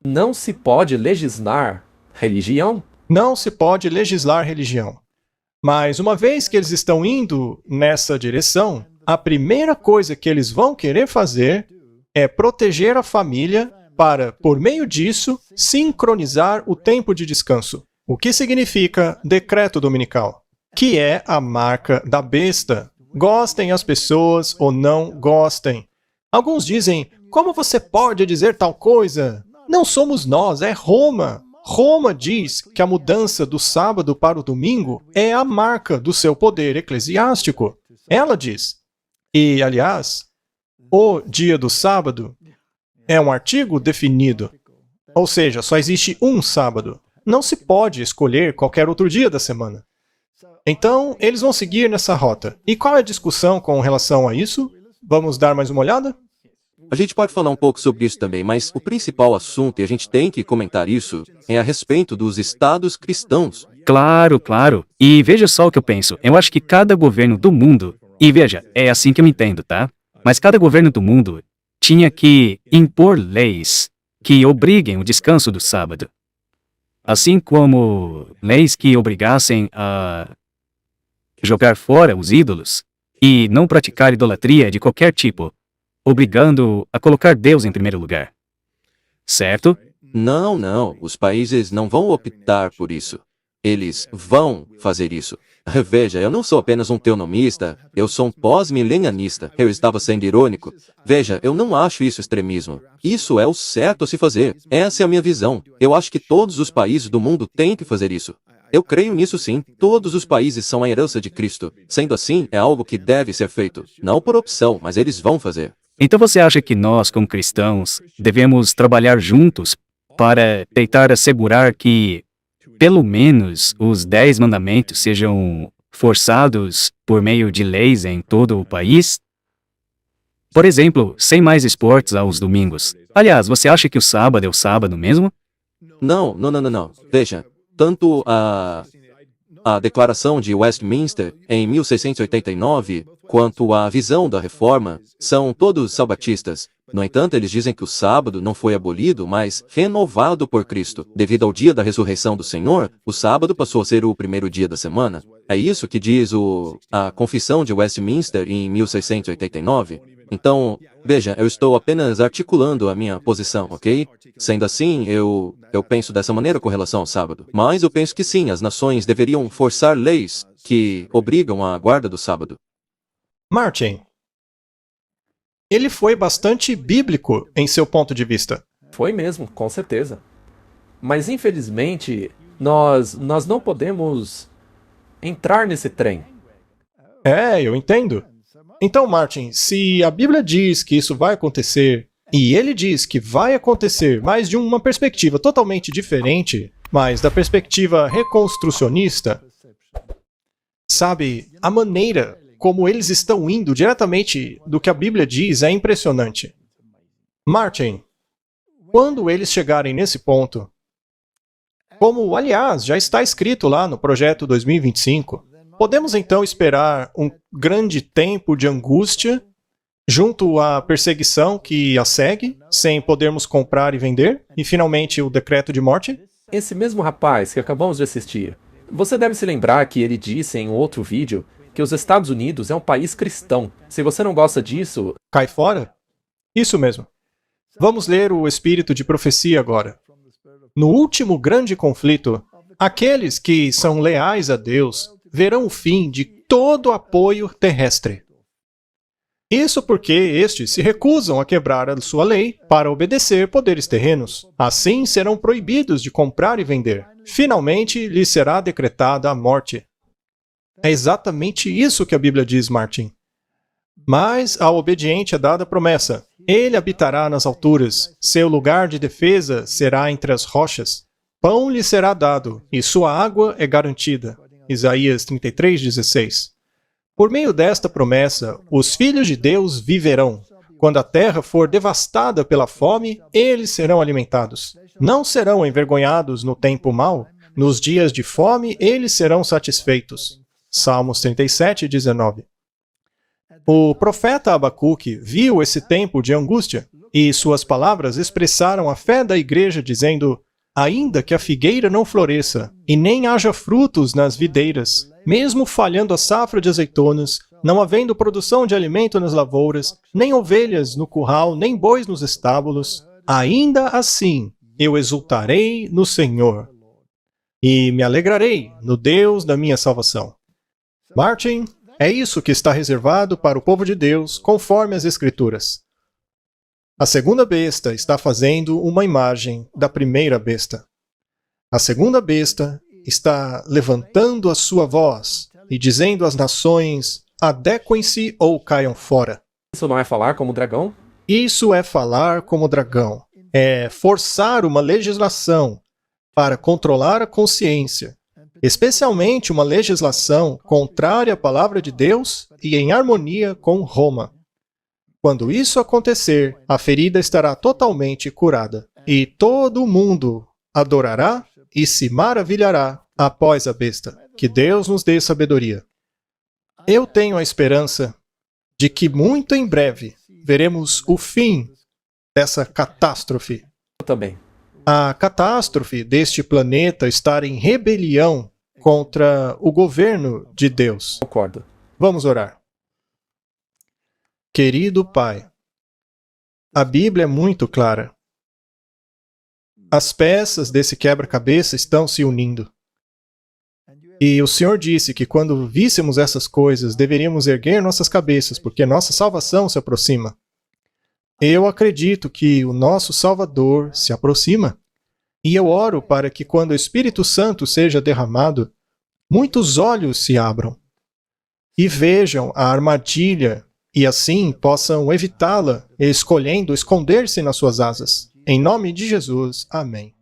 não se pode legislar religião. Não se pode legislar religião. Mas uma vez que eles estão indo nessa direção, a primeira coisa que eles vão querer fazer é proteger a família para, por meio disso, sincronizar o tempo de descanso. O que significa decreto dominical, que é a marca da besta. Gostem as pessoas ou não gostem. Alguns dizem, como você pode dizer tal coisa? Não somos nós, é Roma. Roma diz que a mudança do sábado para o domingo é a marca do seu poder eclesiástico. Ela diz. E, aliás, o dia do sábado é um artigo definido. Ou seja, só existe um sábado. Não se pode escolher qualquer outro dia da semana. Então, eles vão seguir nessa rota. E qual é a discussão com relação a isso? Vamos dar mais uma olhada? A gente pode falar um pouco sobre isso também, mas o principal assunto, e a gente tem que comentar isso, é a respeito dos estados cristãos. Claro, claro. E veja só o que eu penso. Eu acho que cada governo do mundo, e veja, é assim que eu me entendo, tá? Mas cada governo do mundo tinha que impor leis que obriguem o descanso do sábado. Assim como leis que obrigassem a jogar fora os ídolos e não praticar idolatria de qualquer tipo, obrigando a colocar Deus em primeiro lugar. Certo? Não. Os países não vão optar por isso. Eles vão fazer isso. Veja, eu não sou apenas um teonomista, eu sou um pós-milenianista. Eu estava sendo irônico. Veja, eu não acho isso extremismo. Isso é o certo a se fazer. Essa é a minha visão. Eu acho que todos os países do mundo têm que fazer isso. Eu creio nisso sim. Todos os países são a herança de Cristo. Sendo assim, é algo que deve ser feito. Não por opção, mas eles vão fazer. Então você acha que nós, como cristãos, devemos trabalhar juntos para tentar assegurar que pelo menos os 10 mandamentos sejam forçados por meio de leis em todo o país? Por exemplo, sem mais esportes aos domingos. Aliás, você acha que o sábado é o sábado mesmo? Não. Veja, tanto a Declaração de Westminster, em 1689, quanto a visão da Reforma, são todos sabatistas. No entanto, eles dizem que o sábado não foi abolido, mas renovado por Cristo. Devido ao dia da ressurreição do Senhor, o sábado passou a ser o primeiro dia da semana. É isso que diz a Confissão de Westminster em 1689. Então, veja, eu estou apenas articulando a minha posição, ok? Sendo assim, eu penso dessa maneira com relação ao sábado. Mas eu penso que sim, as nações deveriam forçar leis que obrigam a guarda do sábado. Martin, ele foi bastante bíblico em seu ponto de vista. Foi mesmo, com certeza. Mas infelizmente, nós não podemos entrar nesse trem. Eu entendo. Então, Martin, se a Bíblia diz que isso vai acontecer, e ele diz que vai acontecer, mas de uma perspectiva totalmente diferente, mas da perspectiva reconstrucionista, sabe, a maneira como eles estão indo diretamente do que a Bíblia diz é impressionante. Martin, quando eles chegarem nesse ponto, como, aliás, já está escrito lá no Projeto 2025, Podemos então esperar um grande tempo de angústia junto à perseguição que a segue, sem podermos comprar e vender, e finalmente o decreto de morte? Esse mesmo rapaz que acabamos de assistir, você deve se lembrar que ele disse em outro vídeo que os Estados Unidos é um país cristão. Se você não gosta disso... Cai fora? Isso mesmo. Vamos ler o espírito de profecia agora. No último grande conflito, aqueles que são leais a Deus verão o fim de todo apoio terrestre. Isso porque estes se recusam a quebrar a sua lei para obedecer poderes terrenos. Assim serão proibidos de comprar e vender. Finalmente, lhes será decretada a morte. É exatamente isso que a Bíblia diz, Martin. Mas ao obediente é dada a promessa. Ele habitará nas alturas, seu lugar de defesa será entre as rochas. Pão lhe será dado, e sua água é garantida. Isaías 33:16. Por meio desta promessa, os filhos de Deus viverão. Quando a terra for devastada pela fome, eles serão alimentados. Não serão envergonhados no tempo mau. Nos dias de fome, eles serão satisfeitos. Salmos 37:19. O profeta Abacuque viu esse tempo de angústia, e suas palavras expressaram a fé da igreja, dizendo: ainda que a figueira não floresça, e nem haja frutos nas videiras, mesmo falhando a safra de azeitonas, não havendo produção de alimento nas lavouras, nem ovelhas no curral, nem bois nos estábulos, ainda assim eu exultarei no Senhor, e me alegrarei no Deus da minha salvação. Martin, é isso que está reservado para o povo de Deus, conforme as Escrituras. A segunda besta está fazendo uma imagem da primeira besta. A segunda besta está levantando a sua voz e dizendo às nações: adequem-se ou caiam fora. Isso não é falar como dragão? Isso é falar como dragão. É forçar uma legislação para controlar a consciência, especialmente uma legislação contrária à palavra de Deus e em harmonia com Roma. Quando isso acontecer, a ferida estará totalmente curada, e todo mundo adorará e se maravilhará após a besta. Que Deus nos dê sabedoria. Eu tenho a esperança de que muito em breve veremos o fim dessa catástrofe. Eu também. A catástrofe deste planeta estar em rebelião contra o governo de Deus. Concordo. Vamos orar. Querido Pai, a Bíblia é muito clara. As peças desse quebra-cabeça estão se unindo. E o Senhor disse que quando víssemos essas coisas, deveríamos erguer nossas cabeças, porque nossa salvação se aproxima. Eu acredito que o nosso Salvador se aproxima. E eu oro para que quando o Espírito Santo seja derramado, muitos olhos se abram e vejam a armadilha e assim possam evitá-la, escolhendo esconder-se nas suas asas. Em nome de Jesus, amém.